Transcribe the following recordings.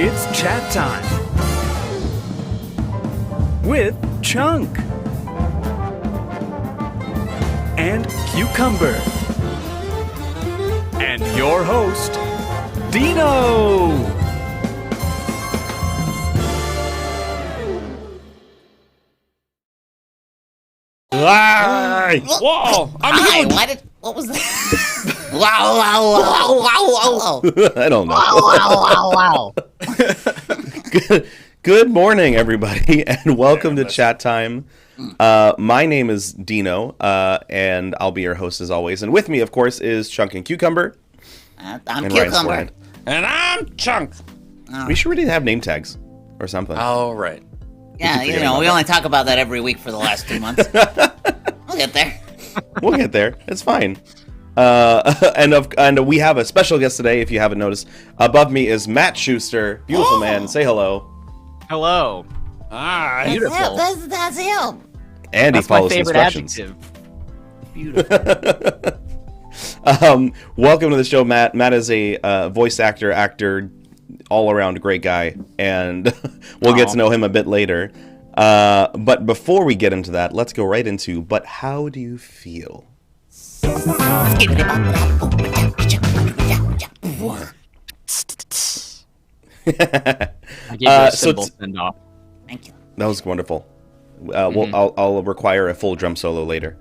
It's chat time with Chunk and Cucumber and your host, Dino. Whoa! Hi, what was that? Wow. I don't know. Wow. Good morning, everybody, and welcome to Chat Time. My name is Dino, and I'll be your host as always. And with me, of course, is Chunk and Cucumber. I'm and Cucumber. And I'm Chunk. We should really have name tags or something. All right. Yeah, you know, we only talk about that every week for the last 2 months. We'll get there. We'll get there. It's fine. And we have a special guest today, if you haven't noticed. Above me is Matt Shuster. Beautiful man. Say hello. Hello. Ah, Beautiful. That's him. And That's he follows my favorite instructions. adjective. Beautiful. Welcome to the show, Matt. Matt is a voice actor, all-around great guy, and we'll get to know him a bit later. But before we get into that, let's go right into, but how do you feel? I gave you a symbol send-off. Thank you. That was wonderful. I'll require a full drum solo later.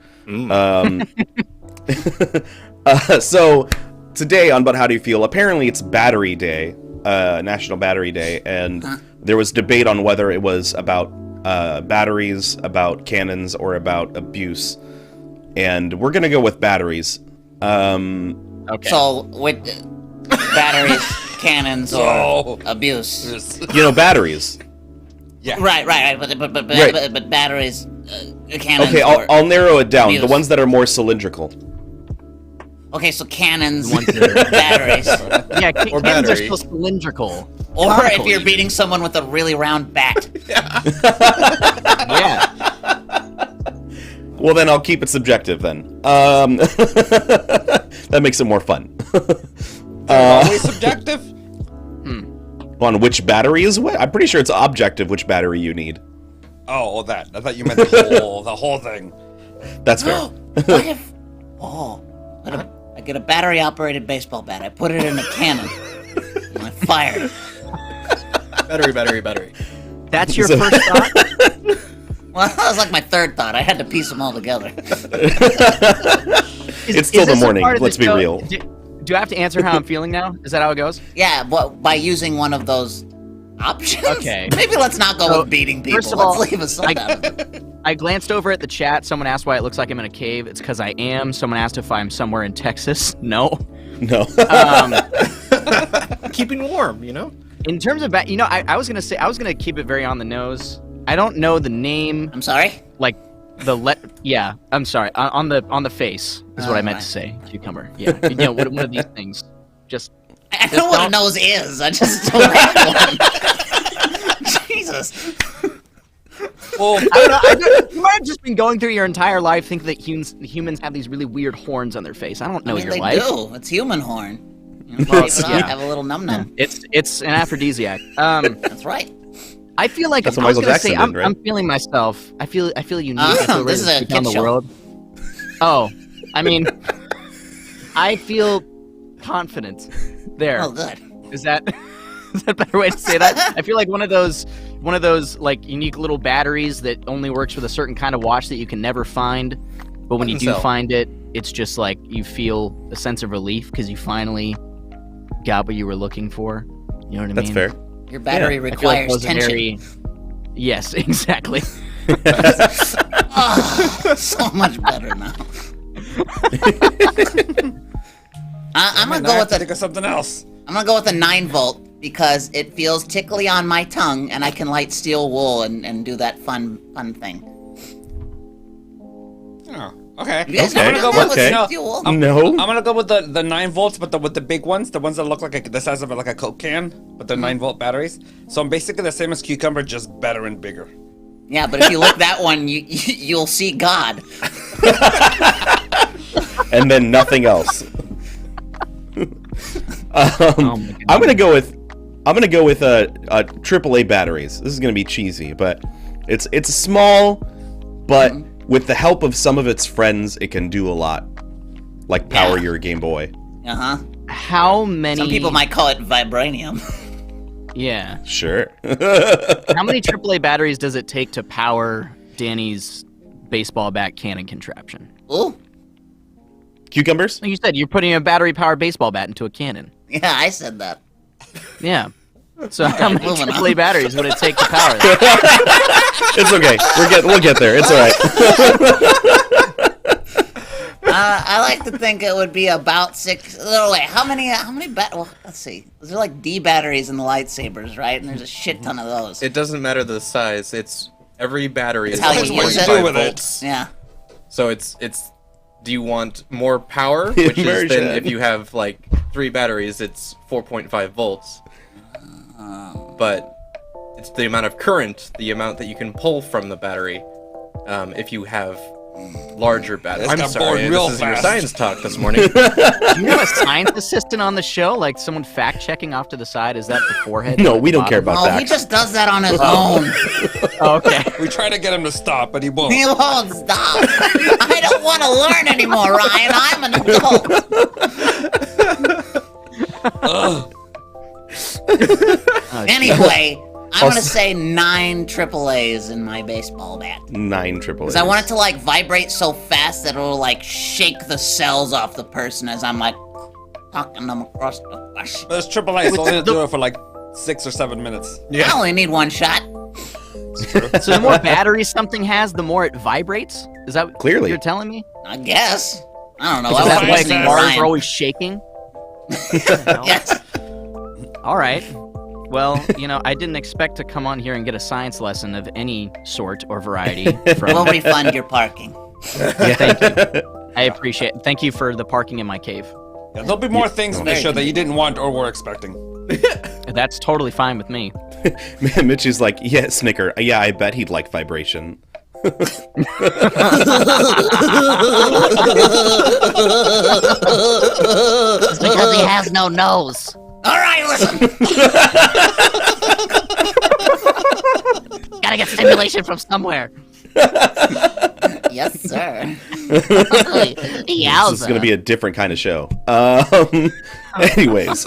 So today on But How Do You Feel? Apparently it's Battery Day, National Battery Day, and there was debate on whether it was about batteries, about cannons, or about abuse. And we're gonna go with batteries. Okay. So, with batteries, cannons, or abuse. You know, batteries. Yeah. Right. But batteries, cannons. Okay, or I'll narrow it down. abuse. The ones that are more cylindrical. Okay, so cannons, The ones that are- batteries. Yeah, Or cannons are battery. still cylindrical. Or Vertical, if you're even. beating someone with a really round bat. Yeah. Well, then I'll keep it subjective then. That makes it more fun. Always subjective. On which battery is what? I'm pretty sure it's objective which battery you need. Oh, that. I thought you meant the whole thing. That's fair. What if... I get a battery-operated baseball bat. I put it in a cannon. And I fire it. Battery. That's your So- first thought? Well, that was like my third thought. I had to piece them all together. It's still the this a morning, part of let's be show? real. Do I have to answer how I'm feeling now? Is that how it goes? Yeah, by using one of those options? Okay. Maybe let's not go So, with beating people. first of all, Let's leave aside out of it. I glanced over at the chat. Someone asked why it looks like I'm in a cave. It's because I am. Someone asked if I'm somewhere in Texas. No. No. Keeping warm, you know? In terms of, I was gonna keep it very on the nose. I don't know the name, I'm sorry? like yeah. I'm sorry. On the face is what I meant right. to say. Cucumber. Yeah. One of these things. Just I know what a nose is. I just don't have one. Jesus. Well, I don't know. You might have just been going through your entire life thinking that humans have these really weird horns on their face. I don't know your they life. do. It's human horn. You know, Well, shave it off, yeah. have a little num-num. It's an aphrodisiac. That's right. I feel like That's what I was Michael gonna Jackson say did, right? I'm feeling myself. I feel unique. I feel this ready is to a take on kid the show. world. Oh, I mean, I feel confident. There. Oh, good. Is that a better way to say that? I feel like one of those like unique little batteries that only works with a certain kind of watch that you can never find, but when you do find it, it's just like you feel a sense of relief because you finally got what you were looking for. You know what I That's mean? fair. Your battery I feel like requires those are tension. very- Yes, exactly. Oh, so much better now. I'm gonna go with think of something else. I'm gonna go with a 9-volt because it feels tickly on my tongue, and I can light steel wool and do that fun thing. Oh, okay. You guys Okay, never done that with okay. steel wool? No. I'm gonna go with the 9 volts, but with the big ones, the ones that look like the size of like a Coke can, but they're 9-volt batteries. So I'm basically the same as Cucumber, just better and bigger. Yeah, but if you lick that one, you'll see God. And then nothing else. Oh my I'm gonna go with I'm gonna go with AAA batteries. This is gonna be cheesy, but it's small, but with the help of some of its friends, it can do a lot. Like power your Game Boy. Uh-huh. How many? Some people might call it vibranium. Yeah. Sure. How many AAA batteries does it take to power Danny's baseball bat cannon contraption? Ooh. Cucumbers? Like you said, you're putting a battery-powered baseball bat into a cannon. Yeah, I said that. Yeah. So how many moving on. AAA batteries would it take to power that? It's okay. We'll get there. It's all right. I like to think it would be about 6. Oh, wait, how many well, let's see. There's like D batteries in the lightsabers, right? And there's a shit ton of those. It doesn't matter the size. It's every battery is How you use it. 1.5 volts. Yeah. So it's. Do you want more power? Which is then Immersion. if you have like 3 batteries, it's 4.5 volts. But it's the amount of current, the amount that you can pull from the battery. If you have larger batteries. This I'm got sorry, bored real this is your fast. science talk this morning. Do you have a science assistant on the show? Like someone fact-checking off to the side? Is that the forehead? No, we don't care about Oh, that. he just does that on his own. Oh, okay. We try to get him to stop, but he won't. He won't stop. I don't want to learn anymore, Ryan. I'm an adult. Anyway, I'm gonna say 9 AAAs in my baseball bat. 9 AAAs. Because I want it to like vibrate so fast that it'll like shake the cells off the person as I'm like talking them across the bush. There's AAA, so only do it for like 6 or 7 minutes. I only need 1 shot. So the more batteries something has, the more it vibrates? Is that Clearly. what you're telling me? I guess. I don't know. Is I that wasn't why listening to cars Ryan. are always shaking? Yes. All right. Well, I didn't expect to come on here and get a science lesson of any sort or variety from We'll refund your parking. Thank you. I appreciate it. Thank you for the parking in my cave. Yeah, there'll be more things in the show that you didn't want or were expecting. That's totally fine with me. Mitch is like, yeah, Snicker. Yeah, I bet he'd like vibration. It's because he has no nose. All right, listen. Gotta get stimulation from somewhere. Yes, sir. This is gonna be a different kind of show. Anyways,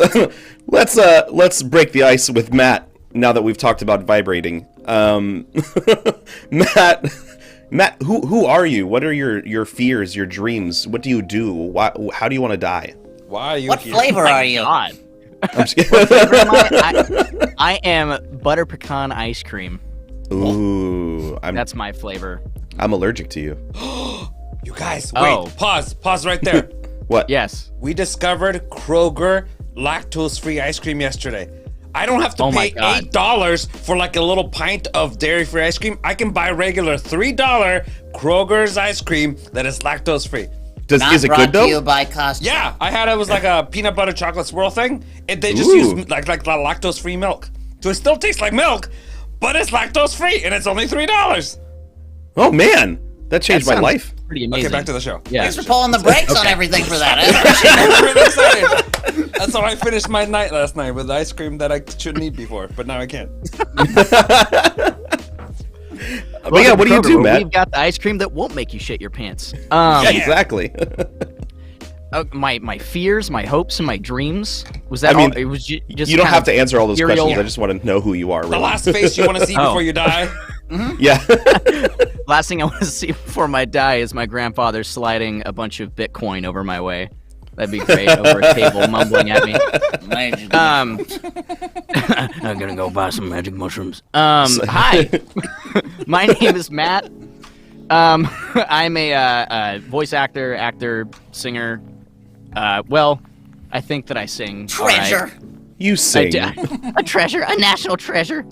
let's break the ice with Matt. Now that we've talked about vibrating, Matt, who are you? What are your fears, your dreams? What do you do? Why, how do you want to die? Why are you What here? flavor are you? God. I'm just kidding. I am butter pecan ice cream. Ooh, That's my flavor. I'm allergic to you. You guys, wait. Oh. Pause right there. What? Yes. We discovered Kroger lactose-free ice cream yesterday. I don't have to Oh my pay God. $8 for like a little pint of dairy-free ice cream. I can buy regular $3 Kroger's ice cream that is lactose-free. Not Is it brought good though? to you by Costco. Yeah, I had it was like a peanut butter chocolate swirl thing. They just Ooh. use like the lactose-free milk. So it still tastes like milk, but it's lactose-free and it's only $3. Oh man, that changed my sounds life. Pretty amazing. Okay, back to the show. Yeah. Thanks for pulling the brakes on everything for that. I'm really excited. That's how I finished my night last night with ice cream that I shouldn't eat before, but now I can. But yeah, what do you do, Matt? We've got the ice cream that won't make you shit your pants. Yeah, exactly. My fears, my hopes, and my dreams. Was that I mean, all? It was just You don't kind have of to answer all those ethereal- questions. I just want to know who you are. The Really. last face you want to see Oh. before you die. Yeah. Last thing I want to see before I die is my grandfather sliding a bunch of Bitcoin over my way. That'd be great over a table, mumbling at me. I'm gonna go buy some magic mushrooms. Hi, my name is Matt. I'm a voice actor, singer. Well, I think that I sing. all right. Treasure. You I sing. do- a treasure, a national treasure.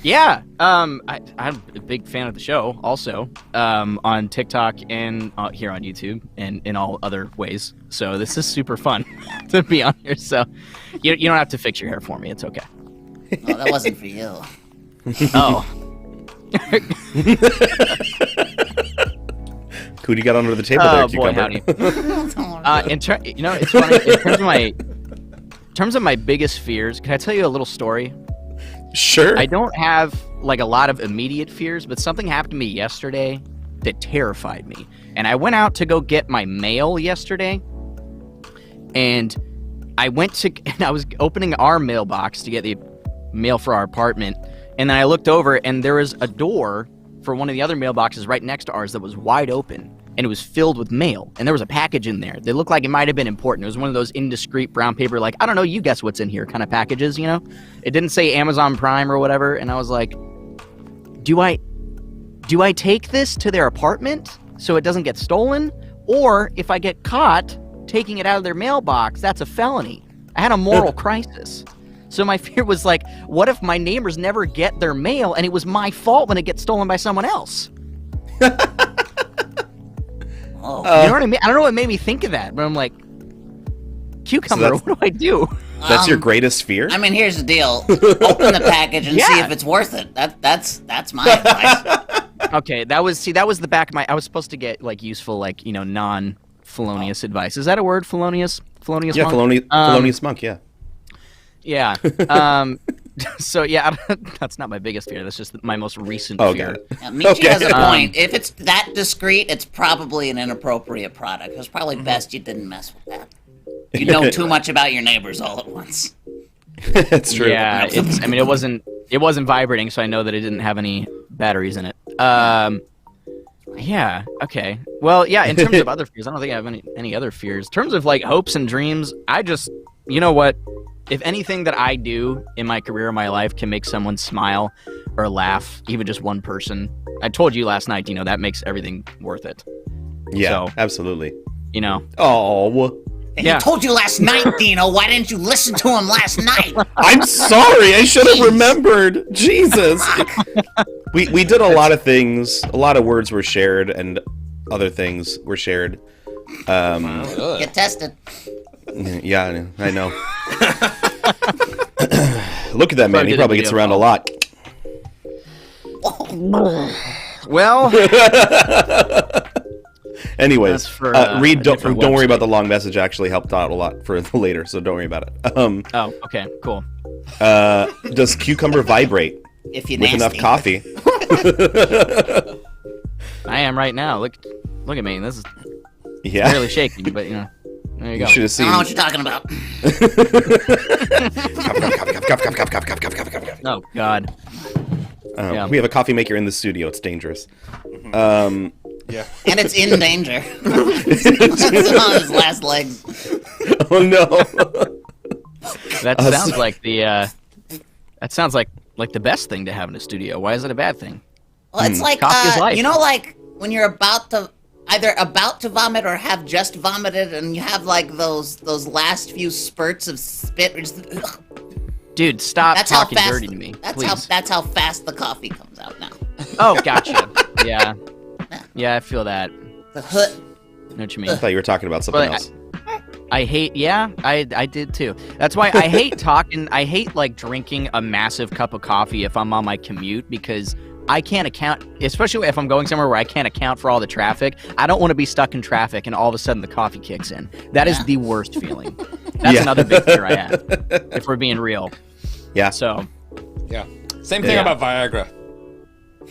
Yeah, I'm a big fan of the show also, on TikTok and here on YouTube and in all other ways. So this is super fun to be on here. So you don't have to fix your hair for me. It's okay. Oh, that wasn't for you. Oh, Who do you got under the table there, boy, Cucumber? howdy. It's funny. In terms of my terms of my biggest fears, can I tell you a little story? Sure. I don't have like a lot of immediate fears, but something happened to me yesterday that terrified me. And I went out to go get my mail yesterday, and I was opening our mailbox to get the mail for our apartment, and then I looked over, and there was a door for one of the other mailboxes right next to ours that was wide open, and it was filled with mail, and there was a package in there that looked like it might have been important. It was one of those indiscreet brown paper, like, I don't know, you guess what's in here kind of packages, you know? It didn't say Amazon Prime or whatever, and I was like, do I take this to their apartment so it doesn't get stolen? Or if I get caught taking it out of their mailbox, that's a felony. I had a moral crisis. So my fear was like, what if my neighbors never get their mail and it was my fault when it gets stolen by someone else? You know what I mean? I don't know what made me think of that, but I'm like, Cucumber, what do I do? That's your greatest fear? I mean, here's the deal. Open the package and see if it's worth it. That's my advice. Okay, that was the back of my. I was supposed to get like useful, like, you know, non-felonious advice. Is that a word? Felonious monk? Felonious monk. Yeah. Yeah. So yeah, that's not my biggest fear. That's just my most recent fear. Yeah, Michi has a point. If it's that discreet, it's probably an inappropriate product. It's probably best you didn't mess with that. You know too much about your neighbors all at once. That's true. Yeah, I mean, it wasn't vibrating, so I know that it didn't have any batteries in it. Yeah. Okay. Well, yeah. In terms of other fears, I don't think I have any other fears. In terms of like hopes and dreams, you know what? If anything that I do in my career or my life can make someone smile or laugh, even just one person, I told you last night, you know, that makes everything worth it. Yeah, so, absolutely. You know. Oh. He told you last night, Dino. Why didn't you listen to him last night? I'm sorry. I should have remembered. Jesus. We did a lot of things. A lot of words were shared, and other things were shared. Get tested. Yeah, I know. Look at that man. He probably gets around a lot. Well. Anyways, for, Reed, don't worry about the long message. Actually helped out a lot for later, so don't worry about it. Oh, okay, cool. Does Cucumber vibrate if you with enough coffee? I am right now. Look at me. This is barely shaking, but you know, there you go. Should have seen. I don't know what you're talking about. Oh God. Yeah. We have a coffee maker in the studio. It's dangerous. Yeah. And it's in danger. It's on his last legs. Oh no. That sounds like that sounds like the best thing to have in a studio. Why is it a bad thing? Well, it's like Coffee is life. you know, like when you're either about to vomit or have just vomited, and you have like those last few spurts of spit. Dude, stop That's how talking fast. dirty to me, please. That's how fast the coffee comes out now. Oh, gotcha. Yeah. Yeah, I feel that. The hood. I know what you mean. I thought you were talking about something else. I hate, I did too. That's why I hate talking, I hate like drinking a massive cup of coffee if I'm on my commute, because I can't account, especially if I'm going somewhere where I can't account for all the traffic. I don't want to be stuck in traffic and all of a sudden the coffee kicks in. That is the worst feeling. That's another big fear I have, if we're being real. Yeah. So. Yeah. Same thing about Viagra.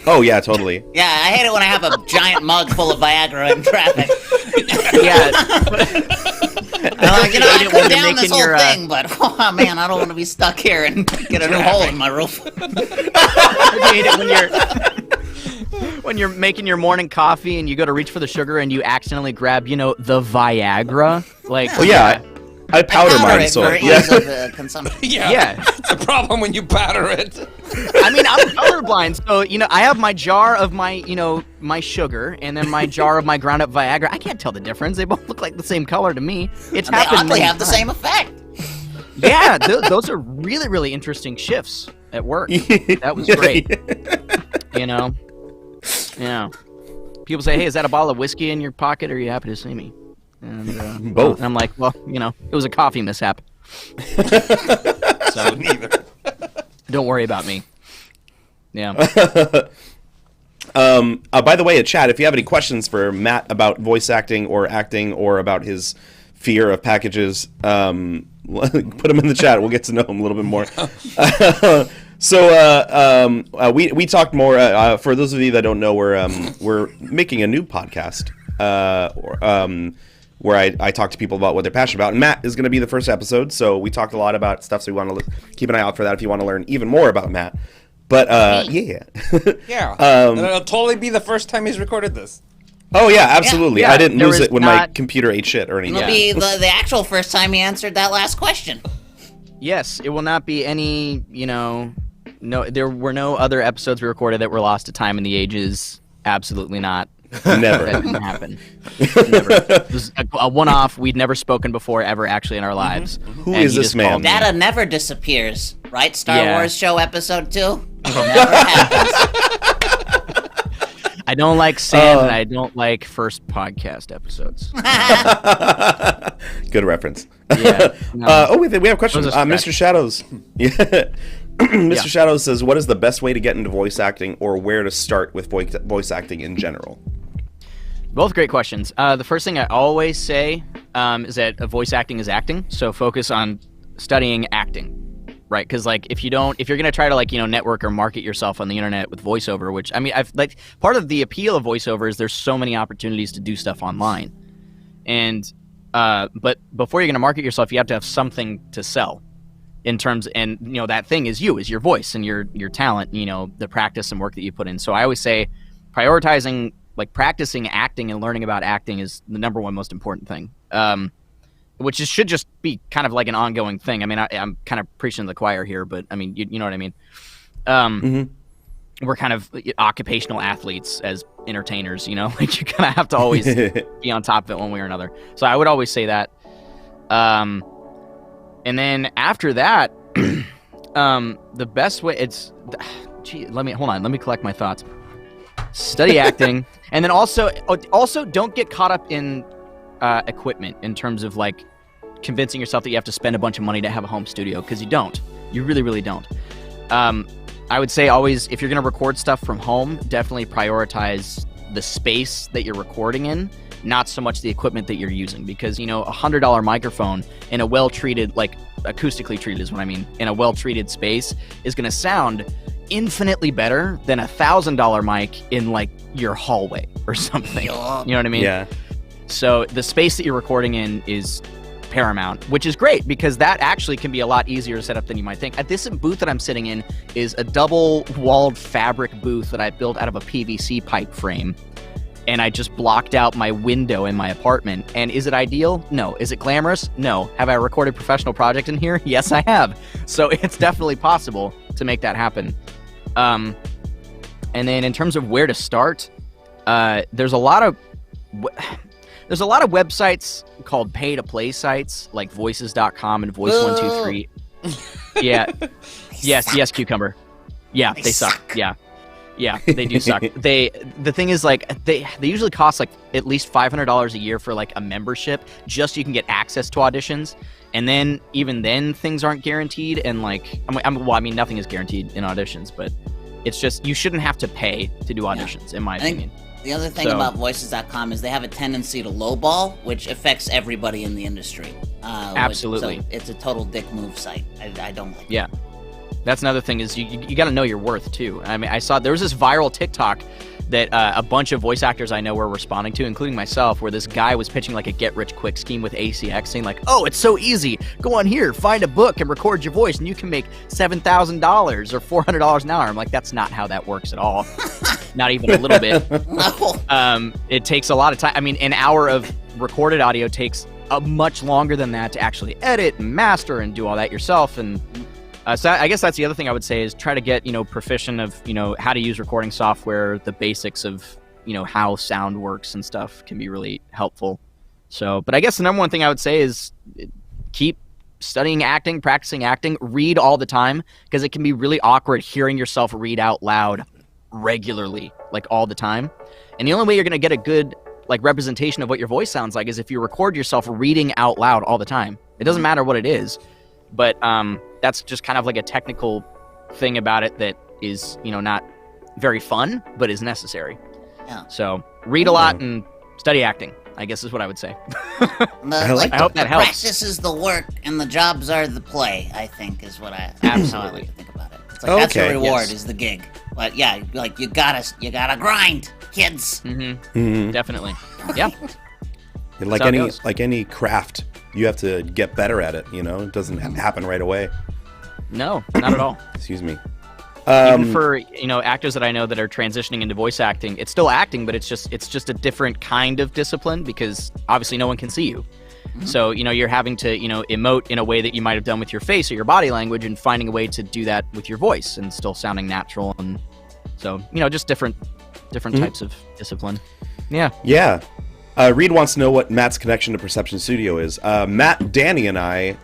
Oh yeah, totally. Yeah, I hate it when I have a giant mug full of Viagra in traffic. Yeah. I'm like, I could down this whole thing, but oh man, I don't want to be stuck here and get a new hole in my roof. I hate it when you're making your morning coffee and you go to reach for the sugar and you accidentally grab, the Viagra. Like, Oh yeah. I powder mine, it so for ease of consumption. Yeah. It's a problem when you powder it. I mean, I'm colorblind, so I have my jar of my my sugar and then my jar of my ground up Viagra. I can't tell the difference. They both look like the same color to me. It's They happened. oddly have the same effect. Yeah, those are really, really interesting shifts at work. That was great. Yeah. People say, "Hey, is that a bottle of whiskey in your pocket? Or are you happy to see me?" And, both. And I'm like, well, it was a coffee mishap. So Neither. don't worry about me. Yeah. By the way, in chat, if you have any questions for Matt about voice acting or about his fear of packages, Put him in the chat. We'll get to know him a little bit more. We talked more. For those of you that don't know, we're making a new podcast where I talk to people about what they're passionate about. And Matt is going to be the first episode, so we talked a lot about stuff. So we want to keep an eye out for that if you want to learn even more about Matt. But yeah. It'll totally be the first time he's recorded this. Oh yeah, absolutely. Yeah, I didn't lose it when my not- computer ate shit or anything. It'll be the actual first time he answered that last question. Yes, it will not be any, no, there were no other episodes we recorded that were lost to time and the ages. Absolutely not. Never. That didn't happen. Never. It was a one-off. We'd never spoken before ever actually in our lives. Who is this man? called me. Data never disappears, right? Star Yeah. Wars show episode 2? Never happens. I don't like sand and I don't like first podcast episodes. Good reference. Yeah. No. We have a question. Those are Mr. Shadows. Yeah. Mr. Shadows says, what is the best way to get into voice acting or where to start with voice acting in general? Both great questions. The first thing I always say is that voice acting is acting, so focus on studying acting, right? Because if you're gonna try to network or market yourself on the internet with voiceover, which I've part of the appeal of voiceover is there's so many opportunities to do stuff online, and but before you're gonna market yourself, you have to have something to sell. In terms, and that thing is your voice and your talent, the practice and work that you put in. So I always say prioritizing practicing acting and learning about acting is the number one most important thing, which should just be kind of like an ongoing thing. I'm kind of preaching to the choir here, but you know what I mean. We're kind of occupational athletes as entertainers, you kind of have to always be on top of it one way or another. So I would always say that. And then after that, the best way let me collect my thoughts. Study acting, and then also don't get caught up in equipment in terms of convincing yourself that you have to spend a bunch of money to have a home studio, because you really, really don't. I would say always, if you're going to record stuff from home, definitely prioritize the space that you're recording in, not so much the equipment that you're using, because a $100 microphone in a well-treated, acoustically treated is what I mean, in a well-treated space is going to sound infinitely better than a $1,000 mic in your hallway or something. You know what I mean? Yeah. So the space that you're recording in is paramount, which is great because that actually can be a lot easier to set up than you might think. This booth that I'm sitting in is a double-walled fabric booth that I built out of a PVC pipe frame. And I just blocked out my window in my apartment. And is it ideal? No. Is it glamorous? No. Have I recorded professional project in here? Yes, I have. So it's definitely possible to make that happen. And then in terms of where to start, there's a lot of websites called pay-to-play sites like voices.com and voice123. Yeah. Yes, Cucumber. Yeah, they suck. Yeah, they do suck. The thing is, they usually cost at least $500 a year for a membership, just so you can get access to auditions. And then even then, things aren't guaranteed. And nothing is guaranteed in auditions, but it's just you shouldn't have to pay to do auditions, in my opinion. The other thing about voices.com is they have a tendency to lowball, which affects everybody in the industry. Absolutely, so it's a total dick move site. I don't like. Yeah. That's another thing is you got to know your worth too. I saw there was this viral TikTok that a bunch of voice actors I know were responding to, including myself, where this guy was pitching a get-rich-quick scheme with ACX, saying oh, it's so easy. Go on here, find a book and record your voice, and you can make $7,000 or $400 an hour. I'm that's not how that works at all. Not even a little bit. No. It takes a lot of time. An hour of recorded audio takes much longer than that to actually edit and master and do all that yourself. And so I guess that's the other thing I would say is try to get, proficient of, how to use recording software, the basics of, how sound works and stuff can be really helpful. So, but I guess the number one thing I would say is keep studying acting, practicing acting, read all the time, because it can be really awkward hearing yourself read out loud regularly, all the time. And the only way you're going to get a good, representation of what your voice sounds like is if you record yourself reading out loud all the time. It doesn't matter what it is, but that's just kind of a technical thing about it that is, not very fun, but is necessary. Yeah. So read a lot and study acting. I guess is what I would say. I hope that helps. Practice is the work, and the jobs are the play. I think is what I Absolutely. how I like to think about it. It's like that's your Okay, reward yes. is the gig. But yeah, like you gotta grind, kids. Definitely. Yeah. Like how it any goes. like any craft, you have to get better at it. You know, it doesn't happen right away. No, not at all. Excuse me. Even for actors that I know that are transitioning into voice acting, it's still acting, but it's just a different kind of discipline because obviously no one can see you. So you're having to emote in a way that you might have done with your face or your body language, and finding a way to do that with your voice and still sounding natural. And so just different types of discipline. Yeah. Yeah. Reed wants to know what Matt's connection to Perception Studio is. Matt, Danny, and I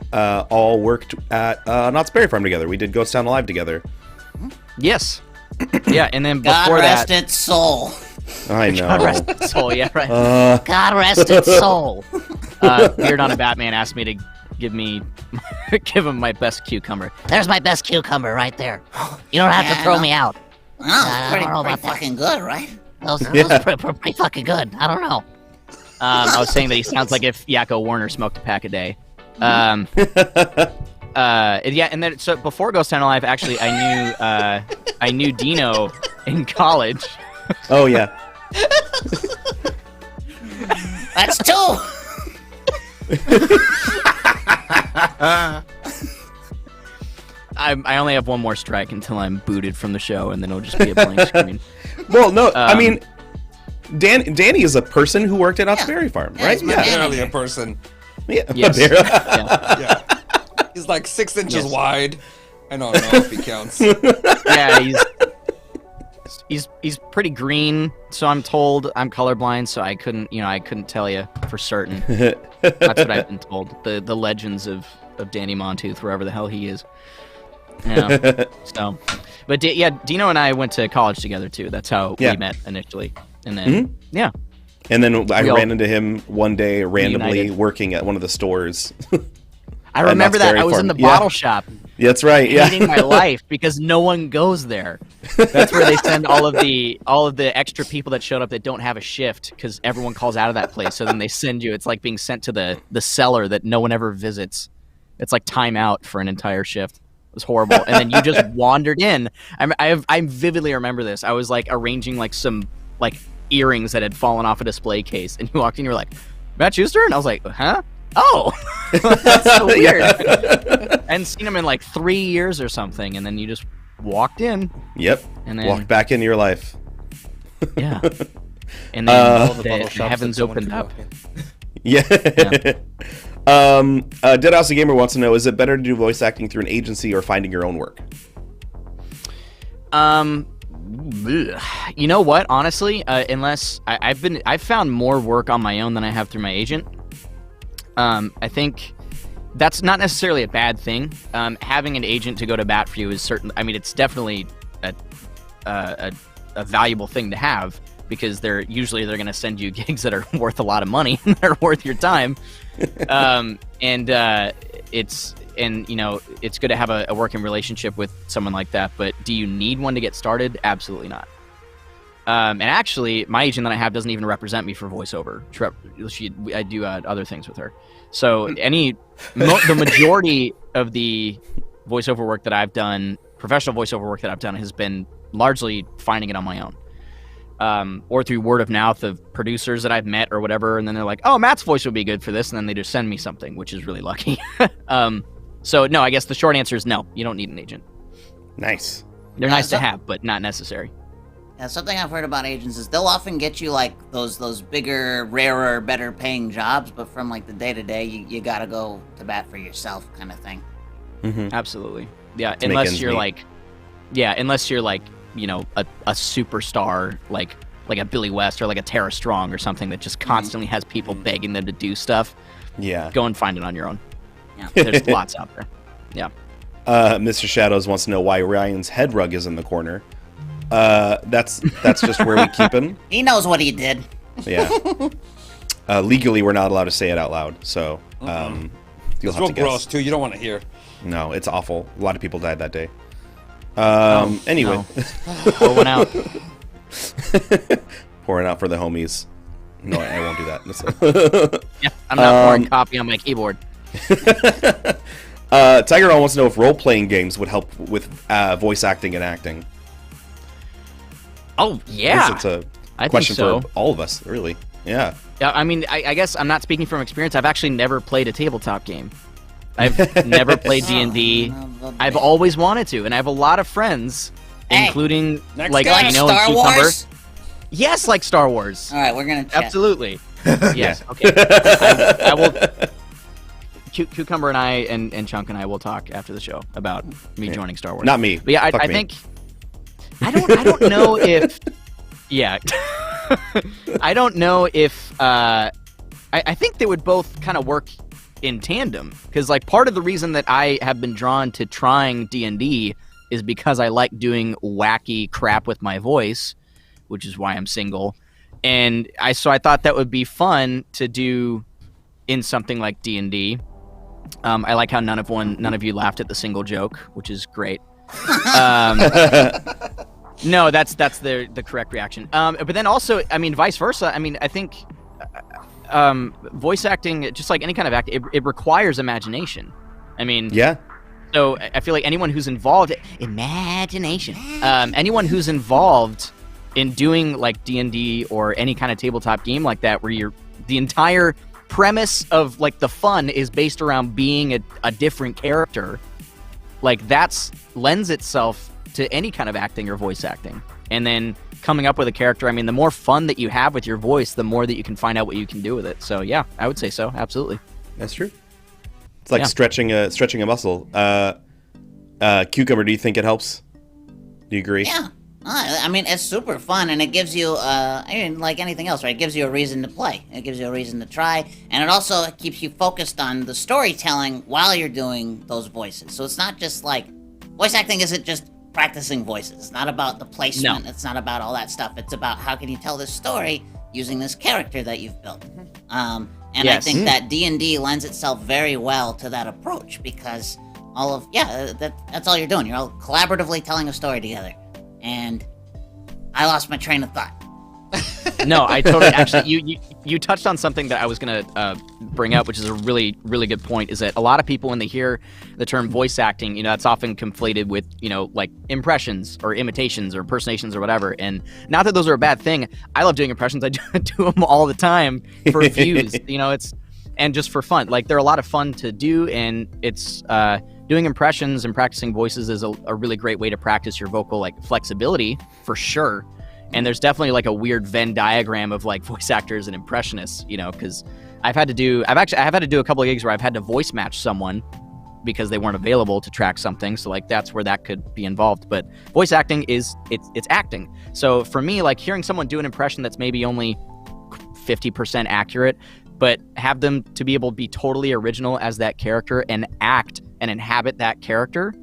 all worked at Knott's Berry Farm together. We did Ghost Town Alive together. Yes. Yeah, and then God before rest that, its soul. I know. God rest its soul. Yeah, right. God rest its soul. Beard on a Batman asked me to give him my best cucumber. There's my best cucumber right there. You don't have Yeah, to throw I me out. Oh, I pretty, don't know pretty about that. fucking good, right? Those Yeah. pretty fucking good. I don't know. I was saying that he sounds like if Yakko Warner smoked a pack a day. And then so before Ghost Town Alive, actually, I knew Dino in college. Oh yeah. That's two. I only have one more strike until I'm booted from the show, and then it'll just be a blank screen. Well, no, I mean, Danny is a person who worked at Knott's Berry Farm, Yeah, right? he's my Yeah. man. Barely a person. Yeah. Yes. Yeah. Yeah. He's like 6 inches Yes. wide. I don't know if he counts. Yeah, he's pretty green, so I'm told. I'm colorblind, so I couldn't tell you for certain. That's what I've been told. The legends of Danny Montooth, wherever the hell he is. Yeah. So, but Dino and I went to college together too. That's how Yeah. we met initially, and then yeah. And then I We all ran into him one day randomly reunited. working at one of the stores. I remember Knott's that. Berry I was in Farm. the Yeah. bottle shop. That's right. Yeah. Hating my life because no one goes there. That's where they send all of the extra people that showed up that don't have a shift because everyone calls out of that place. So then they send you. It's like being sent to the cellar that no one ever visits. It's like time out for an entire shift. It was horrible. And then you just wandered in. I vividly remember this. I was like arranging like some like earrings that had fallen off a display case, and you walked in. You were like, Matt Shuster, and I was like, huh? Oh, that's so weird. I hadn't seen him in like 3 years or something, and then you just walked in. Yep. And then- Walked back into your life. Yeah. And then All the the bottle shops heavens that someone opened could up. walk in. Yeah. Deadhouse the Gamer wants to know: is it better to do voice acting through an agency or finding your own work? You know what? Honestly, unless I've found more work on my own than I have through my agent. I think that's not necessarily a bad thing. Having an agent to go to bat for you is certain. I mean, it's definitely a valuable thing to have because they're going to send you gigs that are worth a lot of money and that are worth your time. It's good to have a working relationship with someone like that. But do you need one to get started? Absolutely not. And actually, my agent that I have doesn't even represent me for voiceover. I do other things with her. So the majority of the voiceover work that I've done, professional voiceover work that I've done, has been largely finding it on my own, or through word of mouth of producers that I've met or whatever. And then they're like, "Oh, Matt's voice would be good for this," and then they just send me something, which is really lucky. So no, I guess the short answer is no. You don't need an agent. Nice. They're Yeah, nice to so- have, but not necessary. Yeah, something I've heard about agents is they'll often get you like those bigger, rarer, better paying jobs, but from like the day to day, you gotta go to bat for yourself, kind of thing. Absolutely. Yeah, make unless ends you're meet. like, a superstar like a Billy West or like a Tara Strong or something that just constantly has people begging them to do stuff. Yeah. Go and find it on your own. Yeah. There's lots out there. Yeah. Mr. Shadows wants to know why Ryan's head rug is in the corner. That's just where we keep him. He knows what he did. Yeah. Legally, we're not allowed to say it out loud, so you'll It's have real to guess. gross too. You don't want to hear. No, it's awful. A lot of people died that day. Anyway, No. Pour one out. pouring out for the homies. No, I won't do that. Yeah, I'm not pouring copy on my keyboard. Tiger wants to know if role-playing games would help with voice acting and acting. Oh yeah, It's a I question think so. for all of us, really. Yeah. Yeah, I mean, I guess I'm not speaking from experience. I've actually never played a tabletop game. I've never played D&D. I've always wanted to, and I have a lot of friends, Hey, including next like guy. you know, Star Cucumber. Wars? Yes, like Star Wars. All right, we're gonna chat. Absolutely. Yes. Okay. I will. Cucumber and I and Chunk and I will talk after the show about me joining Star Wars. Not me. But yeah, Fuck I me. think I don't know if yeah. I don't know if I think they would both kind of work in tandem, because like part of the reason that I have been drawn to trying D&D is because I like doing wacky crap with my voice, which is why I'm single. And I thought that would be fun to do in something like D&D. I like how none of you laughed at the single joke, which is great. No, that's the correct reaction. But then also, I mean, vice versa. I mean, I think voice acting, just like any kind of acting, it requires imagination. I mean, Yeah. so I feel like anyone who's involved, imagination. Anyone who's involved in doing like D&D or any kind of tabletop game like that, where the entire premise of like the fun is based around being a different character, like that's lends itself to any kind of acting or voice acting. And then coming up with a character, I mean, the more fun that you have with your voice, the more that you can find out what you can do with it. So yeah, I would say so. Absolutely. That's true. It's like Yeah. stretching a muscle. Cucumber, do you think it helps? Do you agree? Yeah. I mean, it's super fun, and it gives you, I mean, like anything else, right? It gives you a reason to play. It gives you a reason to try, and it also keeps you focused on the storytelling while you're doing those voices. So it's not just like, voice acting isn't just practicing voices. It's not about the placement. No. It's not about all that stuff. It's about how can you tell this story using this character that you've built. And Yes. I think that D&D lends itself very well to that approach, because that's all you're doing. You're all collaboratively telling a story together. And I lost my train of thought. No, I totally actually you touched on something that I was gonna bring up, which is a really, really good point, is that a lot of people, when they hear the term voice acting, you know, that's often conflated with, you know, like impressions or imitations or impersonations or whatever. And not that those are a bad thing. I love doing impressions. I do them all the time for views. You know, and just for fun. Like, they're a lot of fun to do, and it's doing impressions and practicing voices is a really great way to practice your vocal like flexibility, for sure. And there's definitely like a weird Venn diagram of like voice actors and impressionists, you know, because I've had to do a couple of gigs where I've had to voice match someone because they weren't available to track something. So like that's where that could be involved. But voice acting it's acting. So for me, like hearing someone do an impression that's maybe only 50% accurate, but have them to be able to be totally original as that character and act and inhabit that character,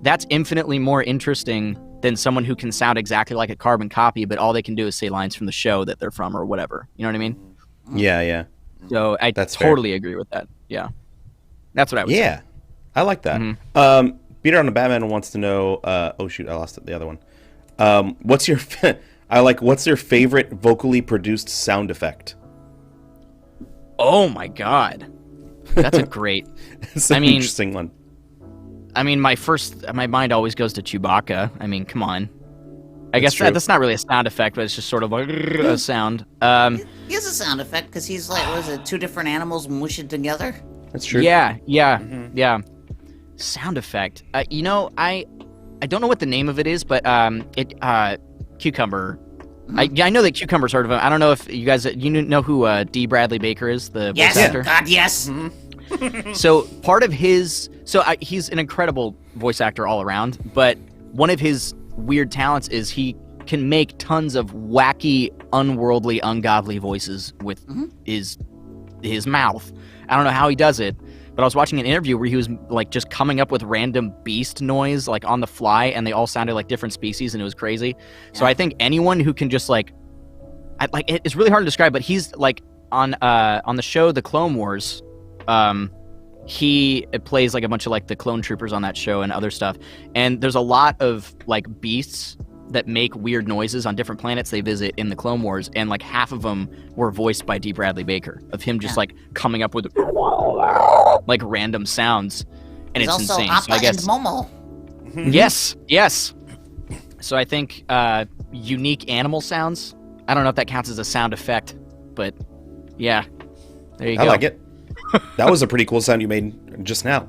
that's infinitely more interesting than someone who can sound exactly like a carbon copy, but all they can do is say lines from the show that they're from or whatever. You know what I mean? Yeah. So I That's totally agree with that. Yeah. That's what I would say. Yeah. I like that. Mm-hmm. Peter on the Batman wants to know. Oh shoot, I lost it. The other one. What's your? What's your favorite vocally produced sound effect? Oh my God. That's a great. It's an interesting one. I mean, my mind always goes to Chewbacca. I mean, come on. I guess true. that's not really a sound effect, but it's just sort of like a sound. He has a sound effect because he's like, what is it, two different animals mushing together? That's true. Yeah. Sound effect. You know, I don't know what the name of it is, but Cucumber. I know that Cucumber's heard of him. I don't know if you guys know who D. Bradley Baker is, the Yes, voice actor. God, yes. So part of his, he's an incredible voice actor all around, but one of his weird talents is he can make tons of wacky, unworldly, ungodly voices with his mouth. I don't know how he does it, but I was watching an interview where he was like just coming up with random beast noise like on the fly, and they all sounded like different species, and it was crazy. So I think anyone who can just it's really hard to describe, but he's like on the show The Clone Wars. He plays like a bunch of like the clone troopers on that show and other stuff, and there's a lot of like beasts that make weird noises on different planets they visit in the Clone Wars, and like half of them were voiced by D. Bradley Baker, of him just like coming up with like random sounds, and He's it's also insane. Appa So I guess and Momo. yes. So I think unique animal sounds. I don't know if that counts as a sound effect, but yeah, there you go. I like it. That was a pretty cool sound you made just now.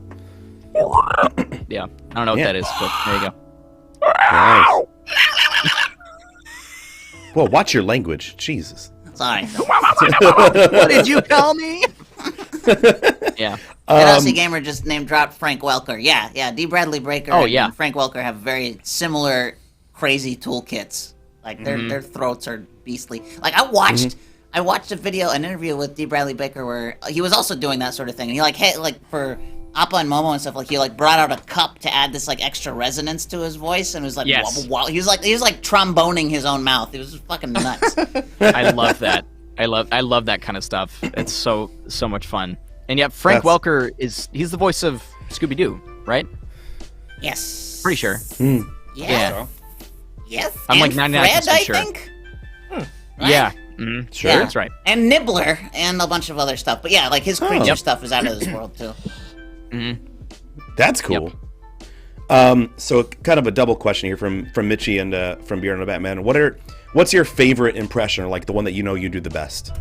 Yeah, I don't know what that is, but there you go. Nice. Well, watch your language. Jesus. Sorry. What did you call me? Yeah. NLC Gamer just name dropped Frank Welker. Yeah. D. Bradley Baker and Frank Welker have very similar crazy toolkits. Like their throats are beastly. Like I watched an interview with D. Bradley Baker where he was also doing that sort of thing. And he for Appa and Momo and stuff, like he brought out a cup to add this like extra resonance to his voice, and it was like he was like tromboning his own mouth. It was just fucking nuts. I love that. I love that kind of stuff. It's so much fun. And yeah, Frank Welker he's the voice of Scooby-Doo, right? Yes. Pretty sure. Yeah. Yes. I'm and like 99% Fred, sure. I think. Right? Yeah. Sure. Yeah. That's right. And Nibbler and a bunch of other stuff. But yeah, like his creature stuff is out of this world too. That's cool. So kind of a double question here from Mitchie and from Bjorn and Batman. What's your favorite impression, or like the one that you know you do the best?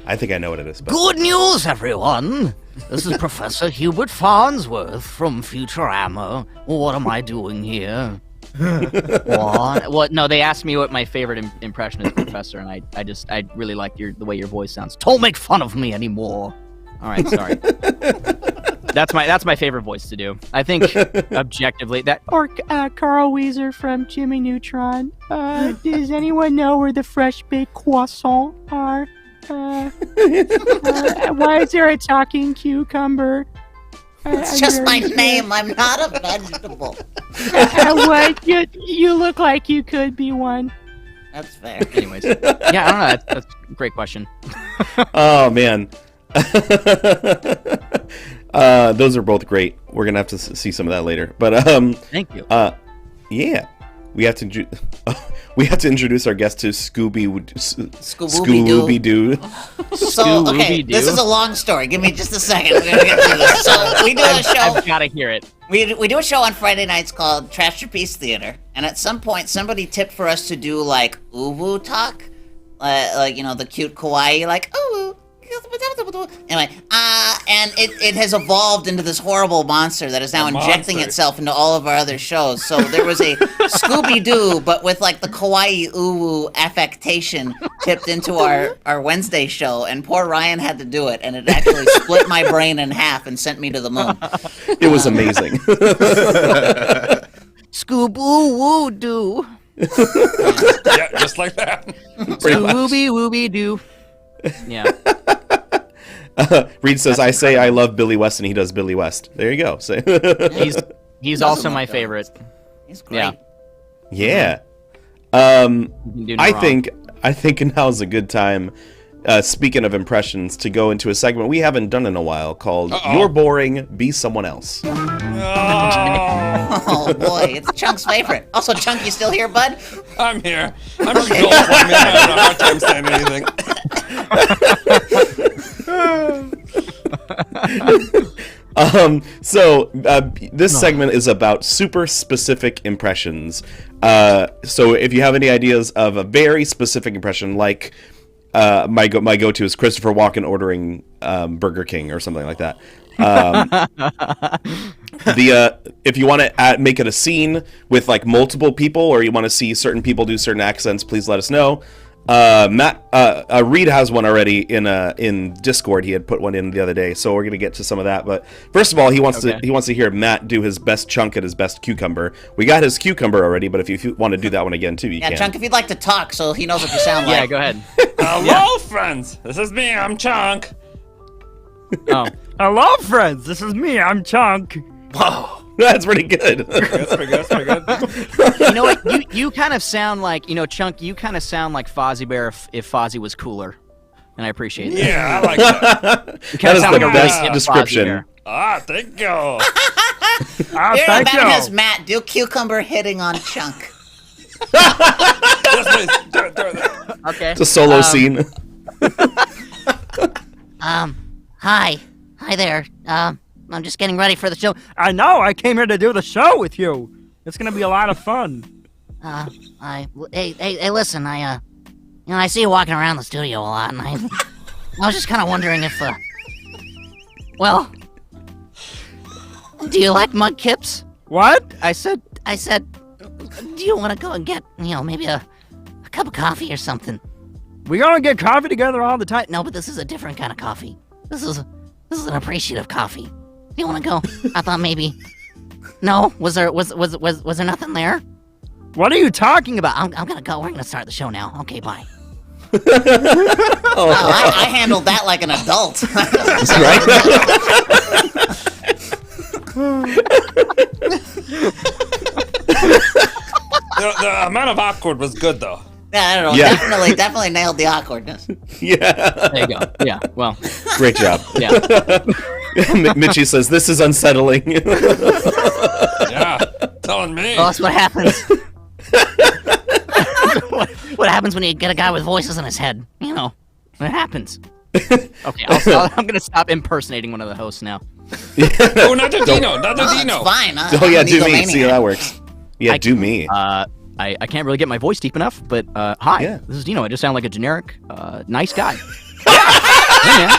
I think I know what it is. But. Good news, everyone! This is Professor Hubert Farnsworth from Futurama. What am I doing here? What? No, they asked me what my favorite impression is, Professor, and I really like the way your voice sounds. Don't make fun of me anymore. All right, sorry. That's my favorite voice to do. I think objectively that. Or Carl Weezer from Jimmy Neutron. Does anyone know where the fresh baked croissants are? Why is there a talking cucumber? It's just my name. I'm not a vegetable. What? You look like you could be one. That's fair. Anyways, yeah, I don't know. That's a great question. Oh man. Those are both great. We're gonna have to see some of that later. But Thank you. yeah, we have to introduce our guest to Scooby-Doo. So okay, this is a long story. Give me just a second. We're gonna get through this. So we do a show. I've gotta hear it. We do a show on Friday nights called Trash Your Piece Theater, and at some point somebody tipped for us to do like uwu talk, like the cute kawaii like ooh. Anyway, and it has evolved into this horrible monster that is now injecting itself into all of our other shows. So there was a Scooby-Doo, but with like the kawaii uwu affectation tipped into our Wednesday show, and poor Ryan had to do it, and it actually split my brain in half and sent me to the moon. It was amazing. Scooby-Woo-Doo. Yeah, just like that. Scooby-Wooby-Doo. Yeah. Reed says, "I say I love Billy West," and he does Billy West. There you go. So He's also my favorite. He's great. Yeah. You can do no I wrong. think now's a good time. Speaking of impressions, to go into a segment we haven't done in a while called "You're Boring, Be Someone Else." Oh boy, it's Chunk's favorite. Also, Chunk, you still here, bud? I'm here. I'm just going for me. I don't have a hard time saying anything. This segment is about super specific impressions. So if you have any ideas of a very specific impression, like my go-to is Christopher Walken ordering Burger King or something like that. If you want to make it a scene with like multiple people, or you want to see certain people do certain accents, please let us know. Reed has one already in Discord. He had put one in the other day, so we're gonna get to some of that. But first of all, he wants to hear Matt do his best Chunk at his best cucumber. We got his cucumber already, but if you want to do that one again too, you can. Chunk, if you'd like to talk, so he knows what you sound like. Yeah, go ahead. Hello, friends. This is me. I'm Chunk. Oh. Hello, friends. This is me. I'm Chunk. Whoa. That's pretty good. That's pretty good. You know what? You kind of sound like, Chunk, you kind of sound like Fozzie Bear if Fozzie was cooler. And I appreciate that. Yeah, I like that. You kind That of is sound the like a best really hip description. Fozzie Bear. Thank you. Ah, Here thank about you. has Matt do cucumber hitting on Chunk. Yes, please. Do it. Okay. It's a solo scene. Hi there. I'm just getting ready for the show. I know. I came here to do the show with you. It's gonna be a lot of fun. Hey, listen, I see you walking around the studio a lot, and I was just kind of wondering if, well, do you like mudkips? What? I said, do you want to go and get, maybe a cup of coffee or something? We gonna get coffee together all the time. No, but this is a different kind of coffee. This is an appreciative coffee. Do you want to go? I thought maybe. No, was there nothing there? What are you talking about? I'm gonna go. We're gonna start the show now. Okay, bye. I handled that like an adult. The amount of awkward was good though. Yeah, I don't know. Yeah. Definitely nailed the awkwardness. Yeah. There you go. Yeah. Well. Great job. Yeah. Mitchie says, this is unsettling. Yeah. Telling me. Well, that's what happens. what happens when you get a guy with voices in his head? It happens. Okay. I'm gonna stop impersonating one of the hosts now. Oh, not the Dino. Not the Dino. It's fine. Oh, yeah, do me. See how that works. Yeah, do me. I can't really get my voice deep enough, but hi, Yeah. this is Dino. I just sound like a generic, nice guy. Hey, man.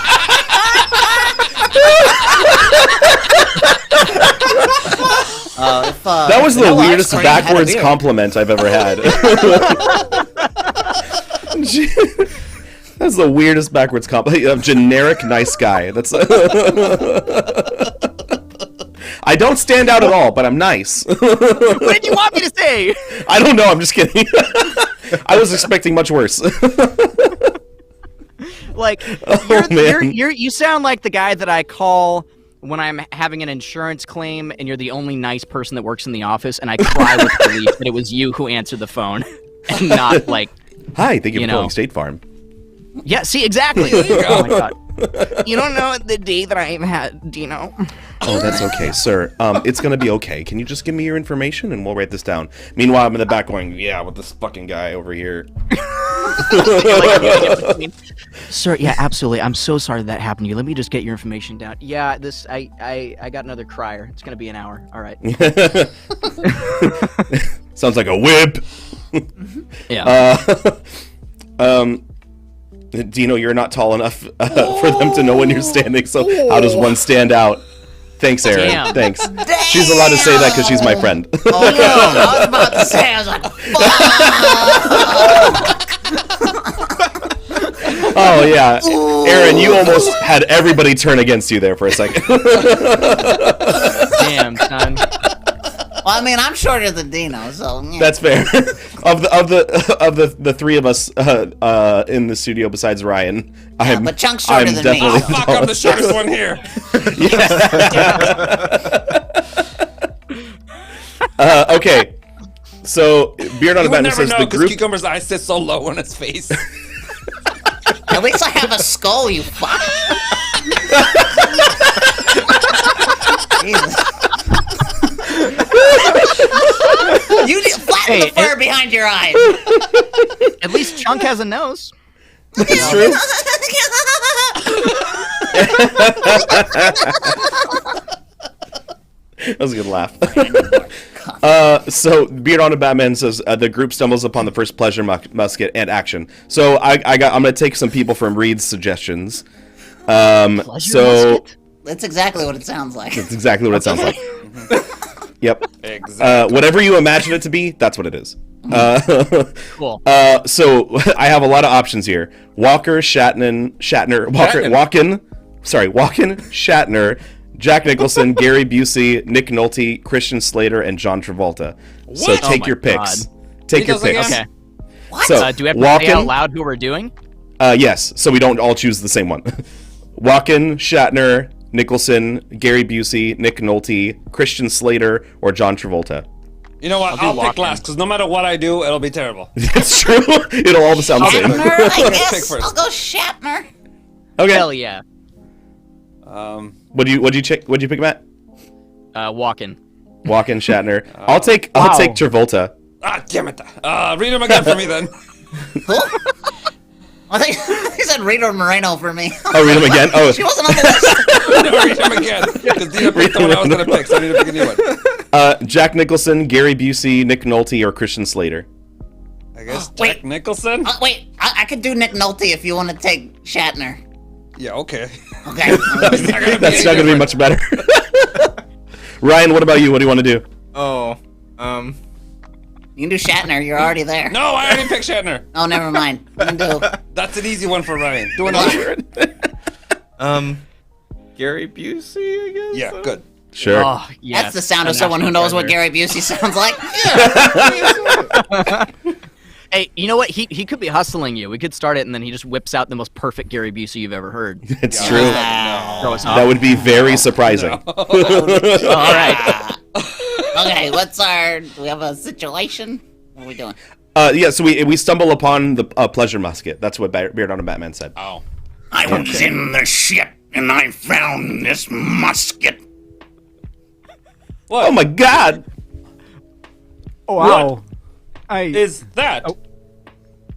That was the weirdest backwards compliment I've ever had. That's the weirdest backwards compliment. Generic nice guy. That's. I don't stand out at all, but I'm nice. What did you want me to say? I don't know. I'm just kidding. I was expecting much worse. Like, man. you sound like the guy that I call when I'm having an insurance claim, and you're the only nice person that works in the office, and I cry with relief that it was you who answered the phone, and not like. Hi, thank you for know. calling State Farm. Yeah, see, exactly. Oh my god. You don't know the day that I've had, Dino. Oh, that's okay, sir. It's gonna be okay. Can you just give me your information and we'll write this down? Meanwhile, I'm in the back going, yeah, with this fucking guy over here. Sir, yeah, absolutely. I'm so sorry that happened to you. Let me just get your information down. Yeah, I got another crier. It's gonna be an hour. All right. Sounds like a whip. Yeah. Dino, you're not tall enough for them to know when you're standing, so how does one stand out? Thanks, Aaron. Damn. Thanks. She's allowed to say that because she's my friend. Oh, no. I was about to say, I was like, fuck. Oh, yeah. Aaron, you almost had everybody turn against you there for a second. Damn, son. Well, I mean, I'm shorter than Dino, so yeah. That's fair. Of the three of us in the studio besides Ryan, but Chunk's shorter than me. Oh, fuck, I'm the shortest one here. Okay. So Beard on You the would Batman never says know the because group. Cucumber's eyes sit so low on his face. At least I have a skull, you fuck. Jesus. You need flatten the fur behind your eyes. At least Chunk has a nose. It's true. That was a good laugh. So Beard on a Batman says the group stumbles upon the first pleasure musket and action. So I'm gonna take some people from Reed's suggestions. Musket? That's exactly what it sounds like. That's exactly what it sounds like. Yep. Exactly. Whatever you imagine it to be, that's what it is. Cool. So I have a lot of options here. Walken, Shatner, Jack Nicholson, Gary Busey, Nick Nolte, Christian Slater, and John Travolta. So What? take Oh your my picks. God. Take your Read those picks. again? Okay. What? So Do we have to say out loud who we're doing? Yes, so we don't all choose the same one. Walken, Shatner, Nicholson, Gary Busey, Nick Nolte, Christian Slater, or John Travolta. You know what? I'll pick Walken. last, because no matter what I do, it'll be terrible. It's true. It'll all sound the same. Shatner, I Pick guess. first. I'll go Shatner. Okay. Hell yeah. What'd you pick, Matt? Walking. Walken, Shatner. I'll take Travolta. Ah, damn it. Read them again for me then. Who? I think he said Rita Moreno for me. Oh, read them again? Oh, She wasn't on the list. No, read them again. Because Dina picked the one I was going to pick, so I need to pick a new one. Jack Nicholson, Gary Busey, Nick Nolte, or Christian Slater. I guess Wait. Jack Nicholson? Wait, I could do Nick Nolte if you want to take Shatner. Yeah, okay. Okay. That's not going to be much better. Ryan, what about you? What do you want to do? Oh, You can do Shatner. You're already there. No, I already picked Shatner. Oh, never mind. You can do. That's an easy one for Ryan. Do another. Gary Busey, I guess. Yeah, good. Sure. Oh, yes. That's the sound of A someone who national knows what treasure. Gary Busey sounds like. Hey, you know what? He could be hustling you. We could start it, and then he just whips out the most perfect Gary Busey you've ever heard. It's true. Throw us That off. would be very surprising. All right. Okay, do we have a situation? What are we doing? Yeah, so we stumble upon the pleasure musket. That's what Beard on a Batman said. Oh. I was in the shit and I found this musket. What Oh my god! Oh, wow. is that?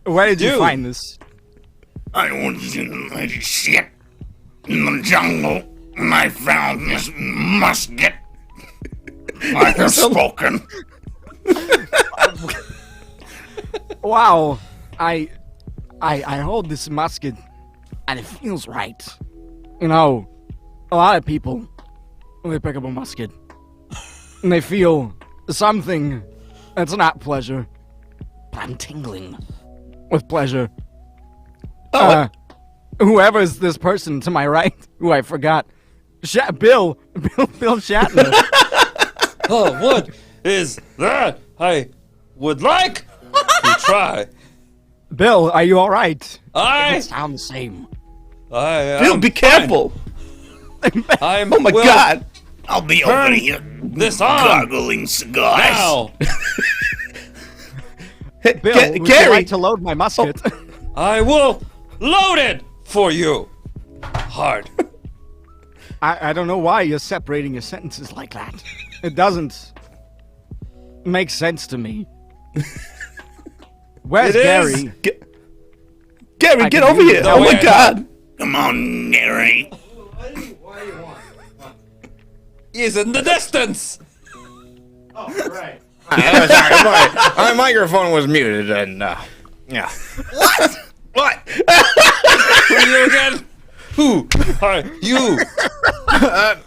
Where did you Dude. find this? I was in the shit in the jungle and I found this musket. I have spoken. Wow. I hold this musket, and it feels right. You know, a lot of people, when they pick up a musket, and they feel something that's not pleasure, but I'm tingling with pleasure. Whoever's this person to my right, who I forgot, Bill Shatner. Oh, what is that? I would like to try. Bill, are you all right? I It sound the same. Bill, be careful! I'm Oh my will god! I'll be Turn over here this on gargling cigars. now. Hey, Bill, would you Gary! like to load my musket? I will load it for you. Hard. I don't know why you're separating your sentences like that. It doesn't make sense to me. Where's It is. Gary? Gary, I get can over do here! that. Oh No my way. god! Come on, Gary. He's in the distance. Sorry, my microphone was muted, and yeah. What? Who are you again? Who are you?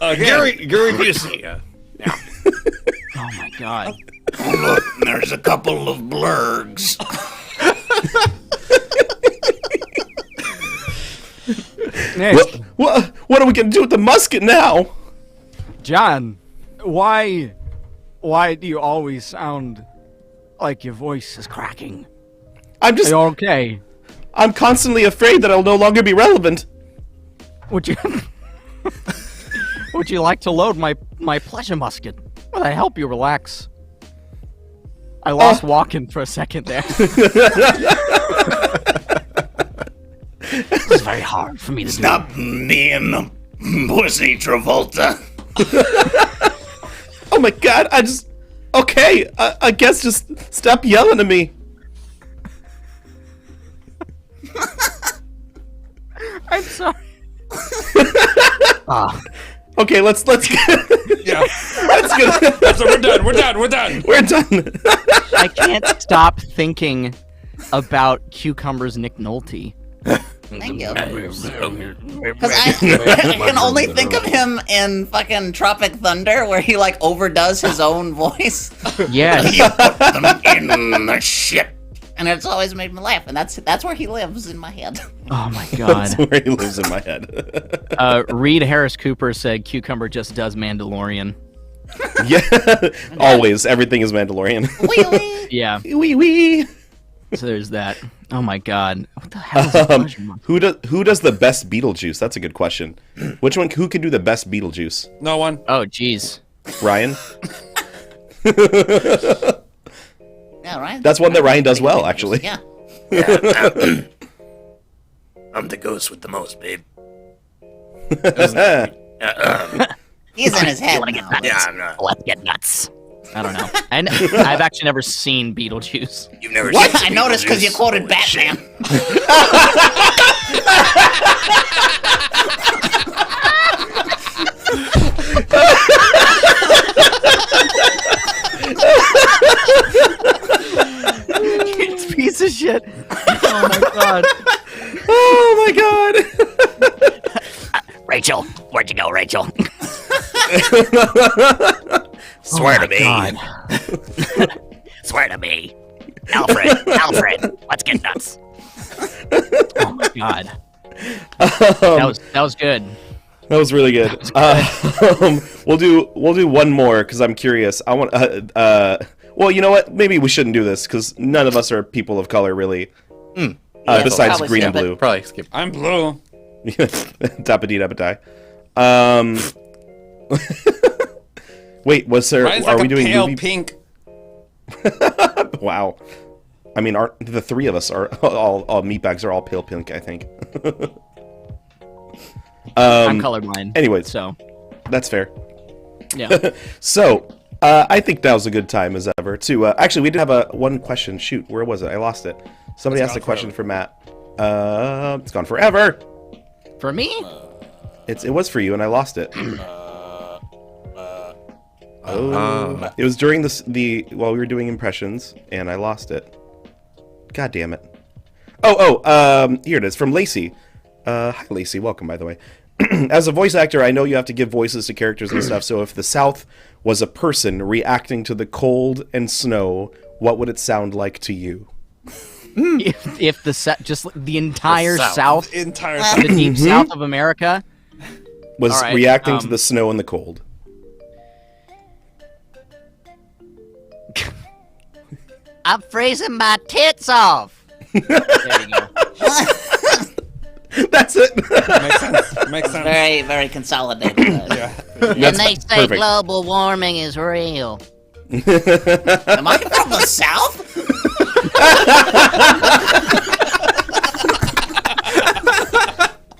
Again. Gary Busey. Oh my god. Oh, look, there's a couple of blurgs. Next, What are we gonna do with the musket now? John, why do you always sound like your voice is cracking? I'm Are just, you okay? I'm constantly afraid that I'll no longer be relevant. Would you would you like to load my pleasure musket? Will I help you relax? I lost walking for a second there. It's very hard for me to Stop being a pussy, Travolta. Oh my god, okay, I guess just stop yelling at me. I'm sorry. Okay, let's Yeah. let's get, So we're done. We're done. We're done. we're done. I can't stop thinking about Cucumber's Nick Nolte. Thank you. Because I can only think of him in fucking Tropic Thunder, where he like overdoes his own voice, Yes. You put them in the shit. and it's always made me laugh. And that's where he lives in my head. Oh my That's god. where he lives in my head. Reed Harris Cooper said Cucumber just does Mandalorian. Yeah, always everything is Mandalorian. Wee wee. Yeah. Wee wee. So there's that. Oh my god. What the hell is a pleasure musket? Who does the best Beetlejuice? That's a good question. Who can do the best Beetlejuice? No one. Oh jeez. Ryan. Yeah, right. That's one that Ryan does well, actually. Yeah. I'm the ghost with the most, babe. He's in his head now. Yeah, I'm not. Let's get nuts. I don't know. And I've actually never seen Beetlejuice. You've never What? seen I noticed because you Beetlejuice? quoted Holy Batman. You piece of shit. Oh my god. Oh my god. Rachel, where'd you go, Rachel? Swear to me. Swear to me. Alfred, let's get nuts. Oh my god. That was good. That was really good. We'll do one more because I'm curious. I want. Well, you know what? Maybe we shouldn't do this because none of us are people of color, really. Besides probably green and skip it. blue. Probably skip. I'm blue. Dappa-dee, dappa-die. Wait, was there? Ryan's Are like we a doing pale movie? pink. Wow. I mean, the three of us are all meatbags are all pale pink, I think. I'm colorblind. Anyways, so that's fair. yeah. So, I think now's a good time as ever to. Actually, we did have one question. Shoot, where was it? I lost it. Somebody asked a question for Matt. It's gone forever. For me? It was for you, and I lost it. Oh, it was during while we were doing impressions, and I lost it. God damn it. Here it is from Lacey. Hi Lacey, welcome by the way. As a voice actor, I know you have to give voices to characters and stuff. So if the South was a person reacting to the cold and snow, what would it sound like to you? If just the entire South, Entire the deep South of America Was all right, reacting to the snow and the cold. I'm freezing my tits off. there you go. That's it. Makes sense. Makes sense. Very, very consolidated. Yeah. And they say perfect. global warming is real. Am I from the South?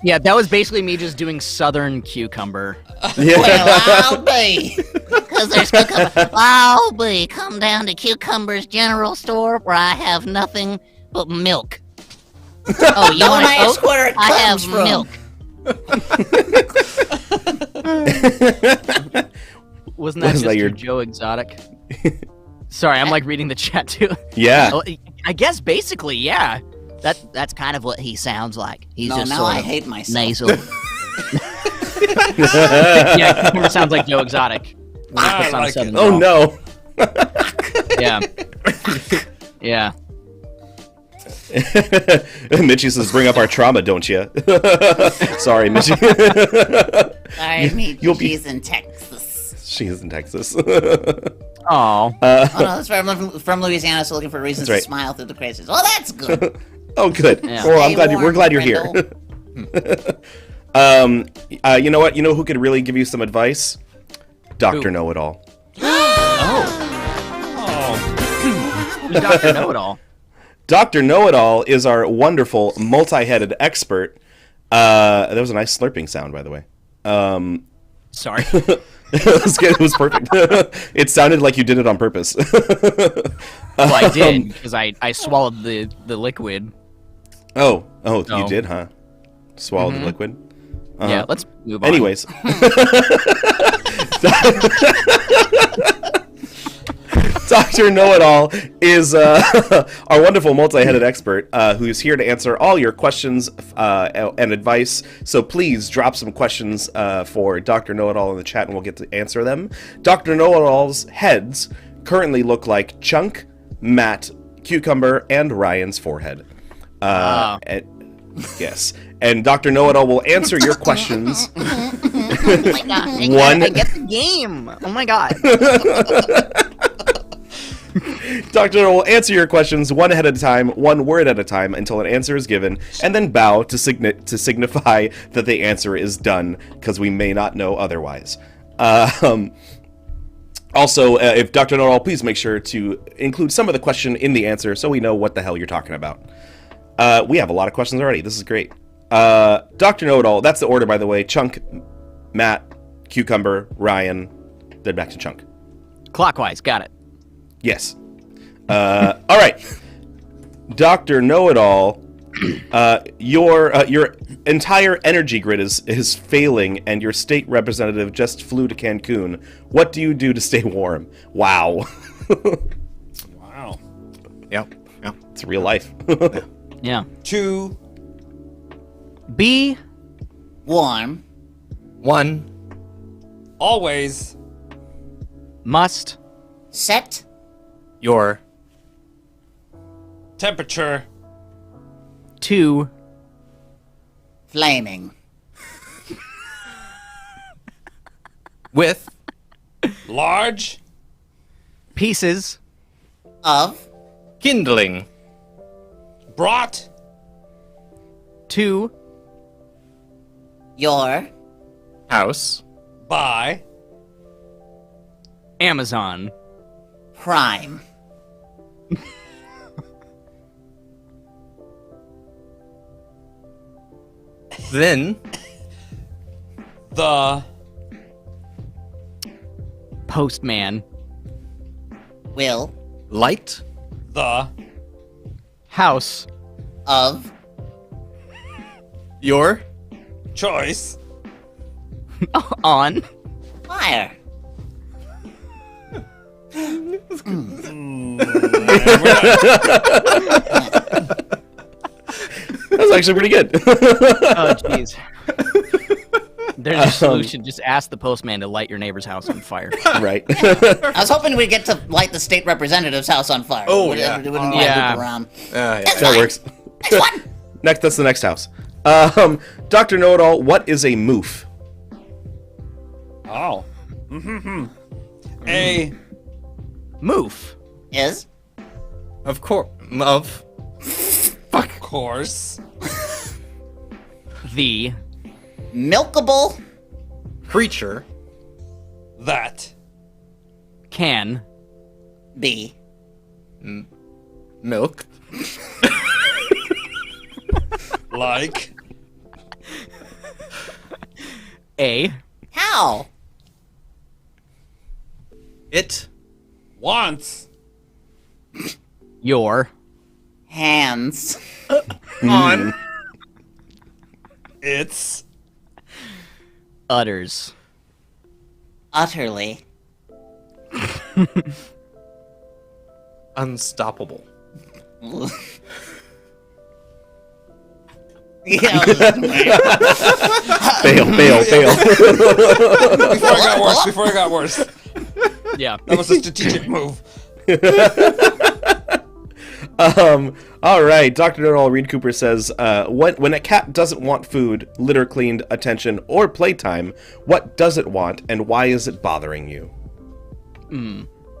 Yeah, that was basically me just doing Southern Cucumber. Well, I'll be. Because there's cucumber. I'll be. Come down to Cucumber's General Store where I have nothing but milk. Oh, you Don't want ask Coke? where it I have comes from. milk. Wasn't that Was just that your your- Joe Exotic? Sorry, I'm like reading the chat too. Yeah. Oh, I guess basically, yeah. That's kind of what he sounds like. He's No, just now sort I of hate myself. nasal. Yeah, Cucumber sounds like Joe Exotic. I Puts on a like Southern it. Oh drawl. no. Yeah. Yeah. Mitchie says, "Bring up our trauma, don't you?" Sorry, Mitchie. I mean, You'll be- she's in Texas. She's in Texas. Oh. Oh no, that's right. I'm from Louisiana, so looking for reasons That's to right. smile through the crisis. Oh, that's good. Oh, good. Yeah. Well, I'm Stay glad we're warm, glad you're here. Brindle. You know what? You know who could really give you some advice? Dr. Who? Know-It-All. Who's Dr. Know-It-All? Dr. Know-It-All is our wonderful multi-headed expert. That was a nice slurping sound, by the way. Sorry. It was good. It was perfect. It sounded like you did it on purpose. Well, I did, because I swallowed the liquid. Oh, No. you did, huh? Swallowed the liquid? Yeah, let's move on. Anyways. Dr. Know-It-All is our wonderful multi-headed expert who's here to answer all your questions and advice. So please drop some questions for Dr. Know-It-All in the chat and we'll get to answer them. Dr. Know-It-All's heads currently look like Chunk, Matt, Cucumber, and Ryan's forehead. Yes. And Dr. Know-It-All will answer your questions. Oh my god. I get the game. Oh my god. Dr. Know-It-All will answer your questions one head at a time, one word at a time, until an answer is given, and then bow to signify that the answer is done, because we may not know otherwise. Also, if Dr. Know-It-All, please make sure to include some of the question in the answer so we know what the hell you're talking about. We have a lot of questions already. This is great. Dr. Know-It-All, that's the order, by the way. Chunk, Matt, Cucumber, Ryan, then back to Chunk. Clockwise, got it. Yes. All right. Dr. Know-It-All, your entire energy grid is failing, and your state representative just flew to Cancun. What do you do to stay warm? Wow. Wow. Yep. It's real life. Yeah. Two. Be Warm. 1. Always. must Set. Your Temperature. 2 Flaming. with Large. pieces Of. kindling. Brought. to Your. House. By. Amazon. Prime. Then The. Postman. Will. light. The. House. Of. Your Choice. On. Fire. That's actually pretty good. Oh, jeez. There's a solution. Just ask the postman to light your neighbor's house on fire. Right. I was hoping we'd get to light the state representative's house on fire. Oh, Wouldn't- yeah. It wouldn't Yeah. loop around. yeah. That works. Next one. That's the next house. Dr. Know-It-All, what is a moof? Oh. A. Move. Is. Of course. Of Course. The Milkable. creature. That. can Be. Milk. Like. a How. It. Wants. your Hands. On. It's. utters. Utterly. Unstoppable. Yeah, Fail. Before it got worse. Yeah. That was a strategic move. All right. Dr. Know-It-All, Reed Cooper says, when a cat doesn't want food, litter cleaned, attention, or playtime, what does it want, and why is it bothering you?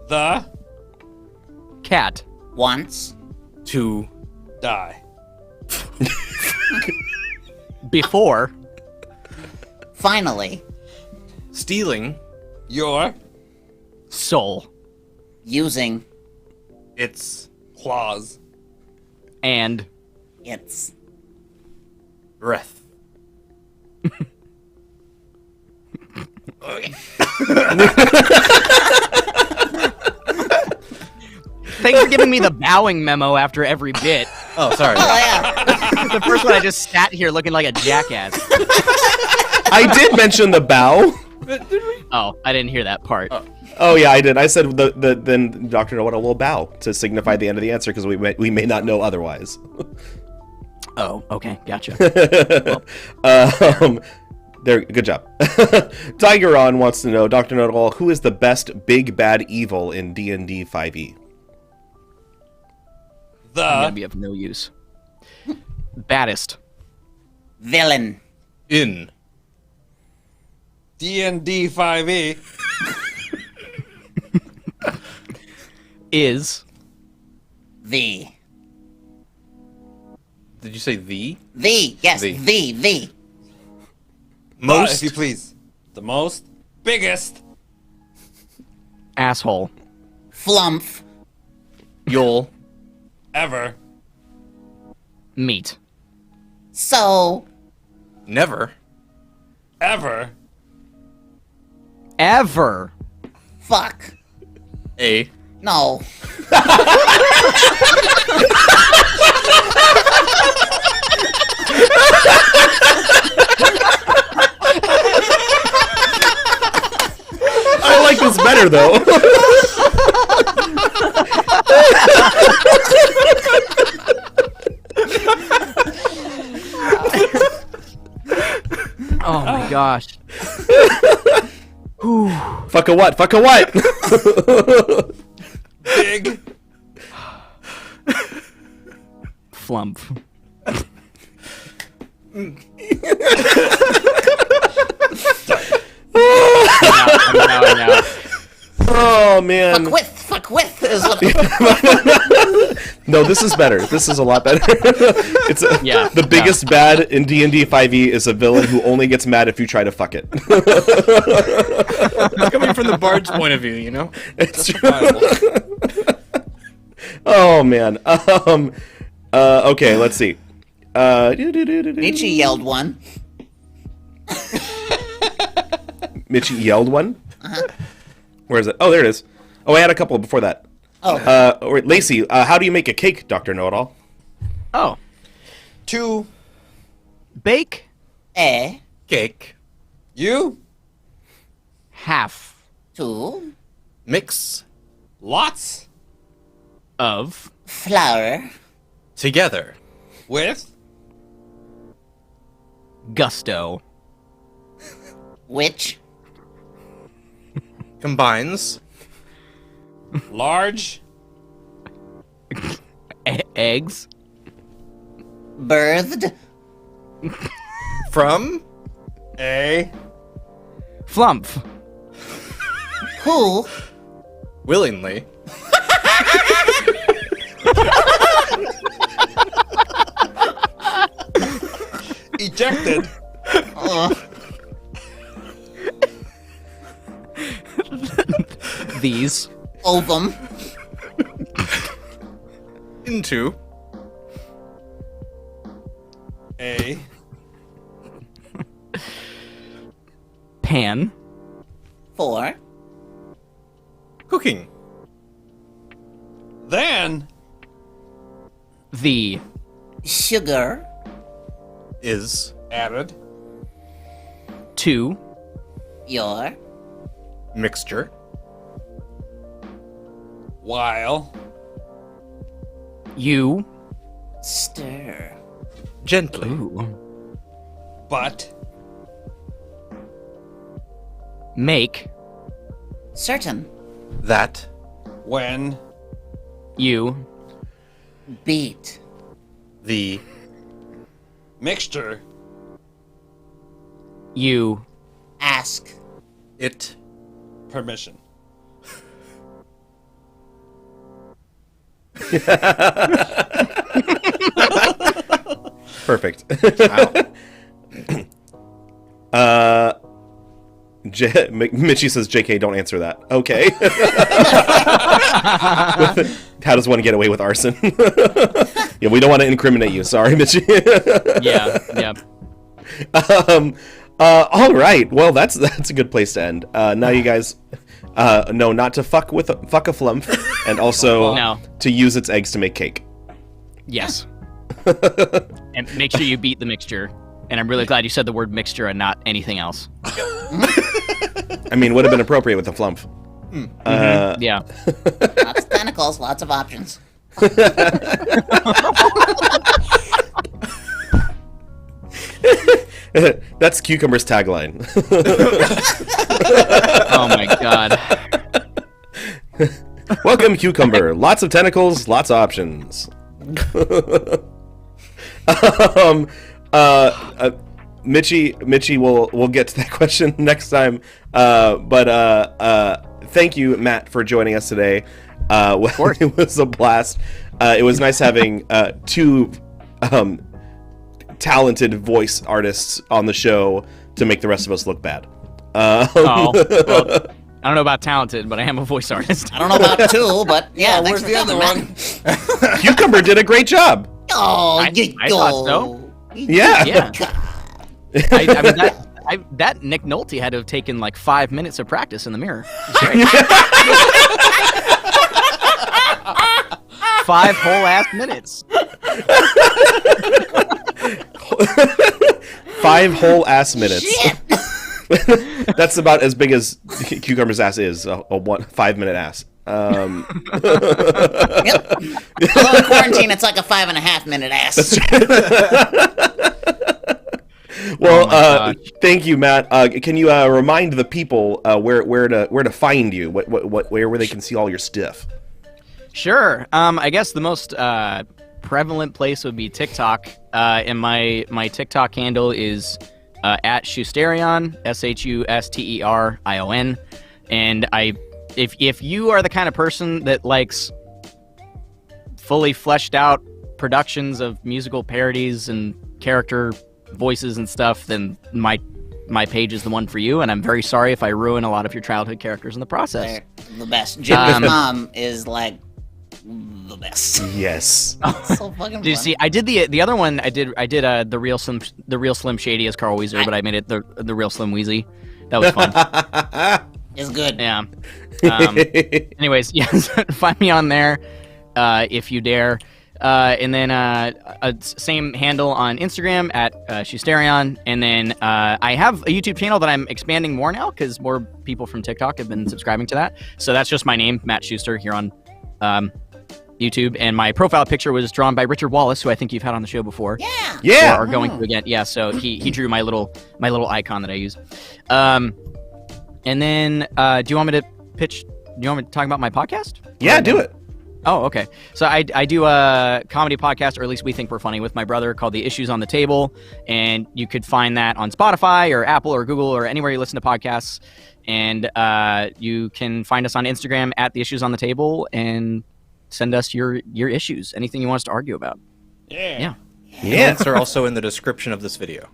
The. Cat. Once. To Die. Before Finally. stealing. Your. soul Using. Its Claws. and Its. breath. thanks for giving me the bowing memo after every bit. Oh, sorry. Oh, yeah. The first one I just sat here looking like a jackass. I did mention the bow. Oh, I didn't hear that part. Oh yeah, I did. I said then Dr. Know-It-All will bow to signify the end of the answer because we may not know otherwise. Oh, okay, gotcha. There, good job. Tigeron wants to know, Dr. Know-It-All, who is the best big bad evil in D&D 5e? I'm gonna The. be of no use. Baddest Villain. In. D&D 5e. is The. Did you say the? The. Yes. The. The. Most. If you please. The most. Biggest. asshole. Flumph. You'll. Ever. Meat. So. Never. Ever. Ever. Fuck. A. No. I like this better though. Oh my gosh. Fuck a what? Fuck a what? Big. Flump. Oh man. Fuck with is what. No, this is better. This is a lot better. It's Yeah, the biggest bad in D&D 5e is a villain who only gets mad if you try to fuck it. It's coming from the bard's point of view, you know? It's true. Oh man. Okay, let's see. Nietzsche yelled one. Mitchie yelled one. Where is it? Oh, there it is. Oh, I had a couple before that. Oh. Lacey, how do you make a cake, Dr. Know-It-All? Oh. 2. Bake A. Cake. You. half 2. Mix. Lots. of Flour. Together. With. gusto. Which. Combines. Large. Eggs. Birthed. From. A. Flump. Who. Willingly. Ejected. These. Ovum. Into. A. Pan. 4. Cooking. Then. The. Sugar. Is. Added. To. Your. Mixture. While. You. Stir. Gently. Ooh. But. Make. Certain. That. When. You. Beat. The. Mixture. You. Ask. It. Permission. Perfect. Wow. Mitchie says, JK, don't answer that. Okay. How does one get away with arson? Yeah, we don't want to incriminate you. Sorry, Mitchie. Yeah. Yeah. All right. Well, that's a good place to end. Now you guys know not to fuck a flump, and also No. to use its eggs to make cake. Yes. And make sure you beat the mixture. And I'm really glad you said the word mixture and not anything else. I mean, would have been appropriate with a flump. Yeah. Lots of tentacles, lots of options. That's Cucumber's tagline. Oh my god. Welcome, Cucumber. Lots of tentacles, lots of options. Mitchie will get to that question next time. But thank you, Matt, for joining us today. It was a blast. It was nice having two talented voice artists on the show to make the rest of us look bad. Well, I don't know about talented, but I am a voice artist. I don't know about 2, but yeah, thanks Where's for the other coming, one? man. Cucumber did a great job. Oh, I thought so. Yeah. Yeah. I mean, that Nick Nolte had to have taken like 5 minutes of practice in the mirror. 5 whole ass minutes. 5 whole ass minutes. Shit. That's about as big as Cucumber's ass is, a 5-minute ass. Yep. Although in quarantine, it's like a 5.5 minute ass. Well, thank you, Matt. Can you remind the people where to find you? Where they can see all your stuff? Sure. I guess the most prevalent place would be TikTok. And my TikTok handle is at Shusterion, Shusterion. And if you are the kind of person that likes fully fleshed out productions of musical parodies and character voices and stuff, then my page is the one for you. And I'm very sorry if I ruin a lot of your childhood characters in the process. They're the best. Jimmy's mom is like the best. Yes. So fucking Did you fun. see? I did the other one. I did the real Slim Shady as Carl Weezer, but I made it the real Slim Weezy. That was fun. It's good. Yeah. Anyways, yes, find me on there if you dare. And then same handle on Instagram at Shusterion. And then I have a YouTube channel that I'm expanding more now because more people from TikTok have been subscribing to that. So that's just my name, Matt Shuster, here on YouTube. And my profile picture was drawn by Richard Wallace, who I think you've had on the show before. Yeah. Yeah. Or going to again. Yeah. So he drew my little icon that I use. And then do you want me to pitch? Do you want me to talk about my podcast? Yeah, do it. Oh, okay. So I do a comedy podcast, or at least we think we're funny, with my brother called The Issues on the Table. And you could find that on Spotify or Apple or Google or anywhere you listen to podcasts. And you can find us on Instagram at The Issues on the Table and send us your issues, anything you want us to argue about. Yeah. The links are also in the description of this video.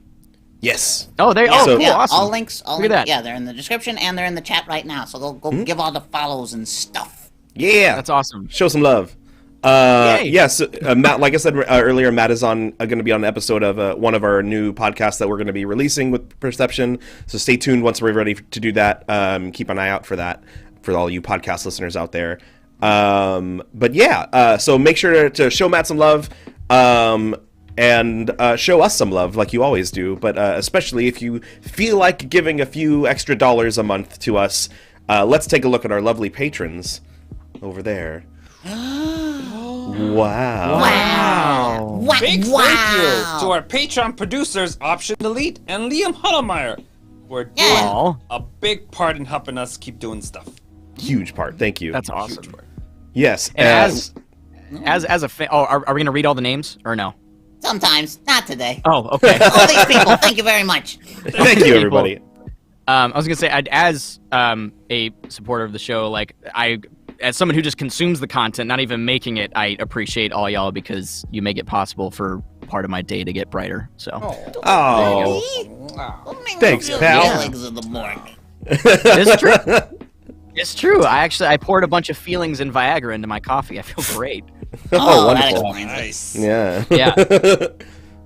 Yes. Oh, they. Yeah, Oh, cool. yeah, Awesome. all links. Look at that. Yeah, they're in the description and they're in the chat right now. So go give all the follows and stuff. Yeah. That's awesome. Show some love. Yay. Yes, Matt. Like I said earlier, Matt is going to be on an episode of one of our new podcasts that we're going to be releasing with Perception. So stay tuned once we're ready to do that. Keep an eye out for that for all you podcast listeners out there. But yeah, so make sure to show Matt some love. And show us some love like you always do, but especially if you feel like giving a few extra dollars a month to us. Let's take a look at our lovely patrons over there. Wow. Big thank you to our Patreon producers, Option Elite and Liam Huddlemeyer, who are doing Aw. a big part in helping us keep doing stuff. Huge part. Thank you. That's awesome. Yes. And as a fan, are we going to read all the names or no? Sometimes, not today. Oh, okay. All these people, thank you very much. Thank you, everybody. I was gonna say, as a supporter of the show, like as someone who just consumes the content, not even making it, I appreciate all y'all because you make it possible for part of my day to get brighter. So, Oh, Don't make me Thanks, feel pal. feelings in the morning. it's true. It's true. I poured a bunch of feelings and Viagra into my coffee. I feel great. Oh, that wonderful. explains it. Nice. Yeah. Yeah. I'm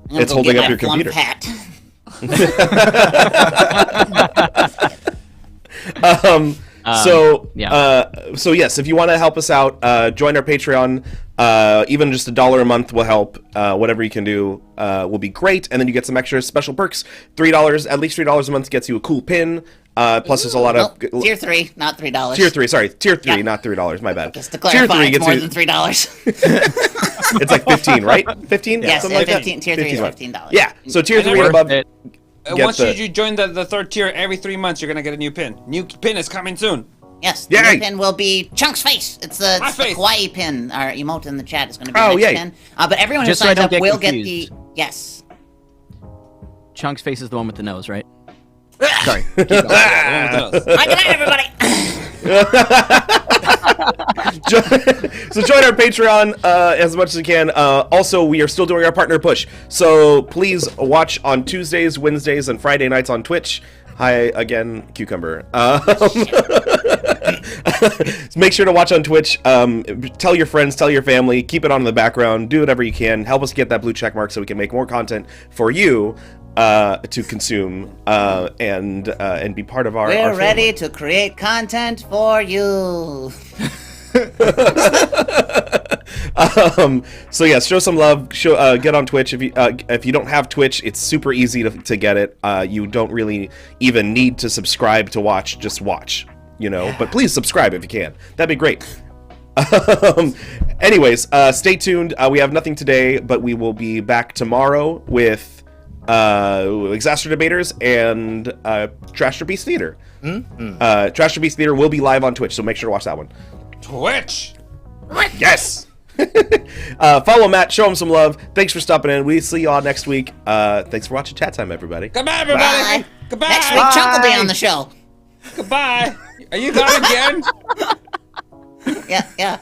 gonna It's go holding get up my your plump computer. hat. So yes, if you want to help us out, join our Patreon. Even just $1 a month will help. Whatever you can do will be great, and then you get some extra special perks. $3, at least $3 a month gets you a cool pin. Plus, there's a lot of Nope, tier 3, not $3. Tier 3. Sorry, tier 3, Yeah. not $3. My bad. Just to Tier clarify, 3 it's gets more you. than $3. It's like 15, right? 15. Yes, Something like that? 15. Tier 3 is right. $15. Yeah. So tier And 3 and worth above. it. Get Once the- you join the third tier, every 3 months you're gonna get a new pin. New pin is coming soon. Yes, the Yay! new pin will be Chunk's face. It's the face. kawaii pin. Our emote in the chat is going to be Oh, the next yay. pin. But everyone who Just so I signs don't up get will get confused. the... Yes. Chunk's face is the one with the nose, right? Sorry. The one with the nose. Good night, everybody. So join our Patreon as much as you can. Also, we are still doing our partner push. So please watch on Tuesdays, Wednesdays, and Friday nights on Twitch. Hi again, Cucumber. Make sure to watch on Twitch. Tell your friends, tell your family, keep it on in the background, do whatever you can. Help us get that blue check mark so we can make more content for you to consume and be part of our. We're our ready to create content for you. So yes, show some love. Get on Twitch. If you don't have Twitch, it's super easy to get it. You don't really even need to subscribe to watch. Just watch, But please subscribe if you can. That'd be great. Anyways, stay tuned. We have nothing today, but we will be back tomorrow with Exaster Debaters and Trash or Beast Theater. Trash or Beast Theater will be live on Twitch, so make sure to watch that one. Twitch. Yes. Follow Matt. Show him some love. Thanks for stopping in. We see y'all next week. Thanks for watching Chat Time, everybody. Goodbye, everybody. Bye. Goodbye. Next week, Chunk will be on the show. Goodbye. Are you gone again? Yeah.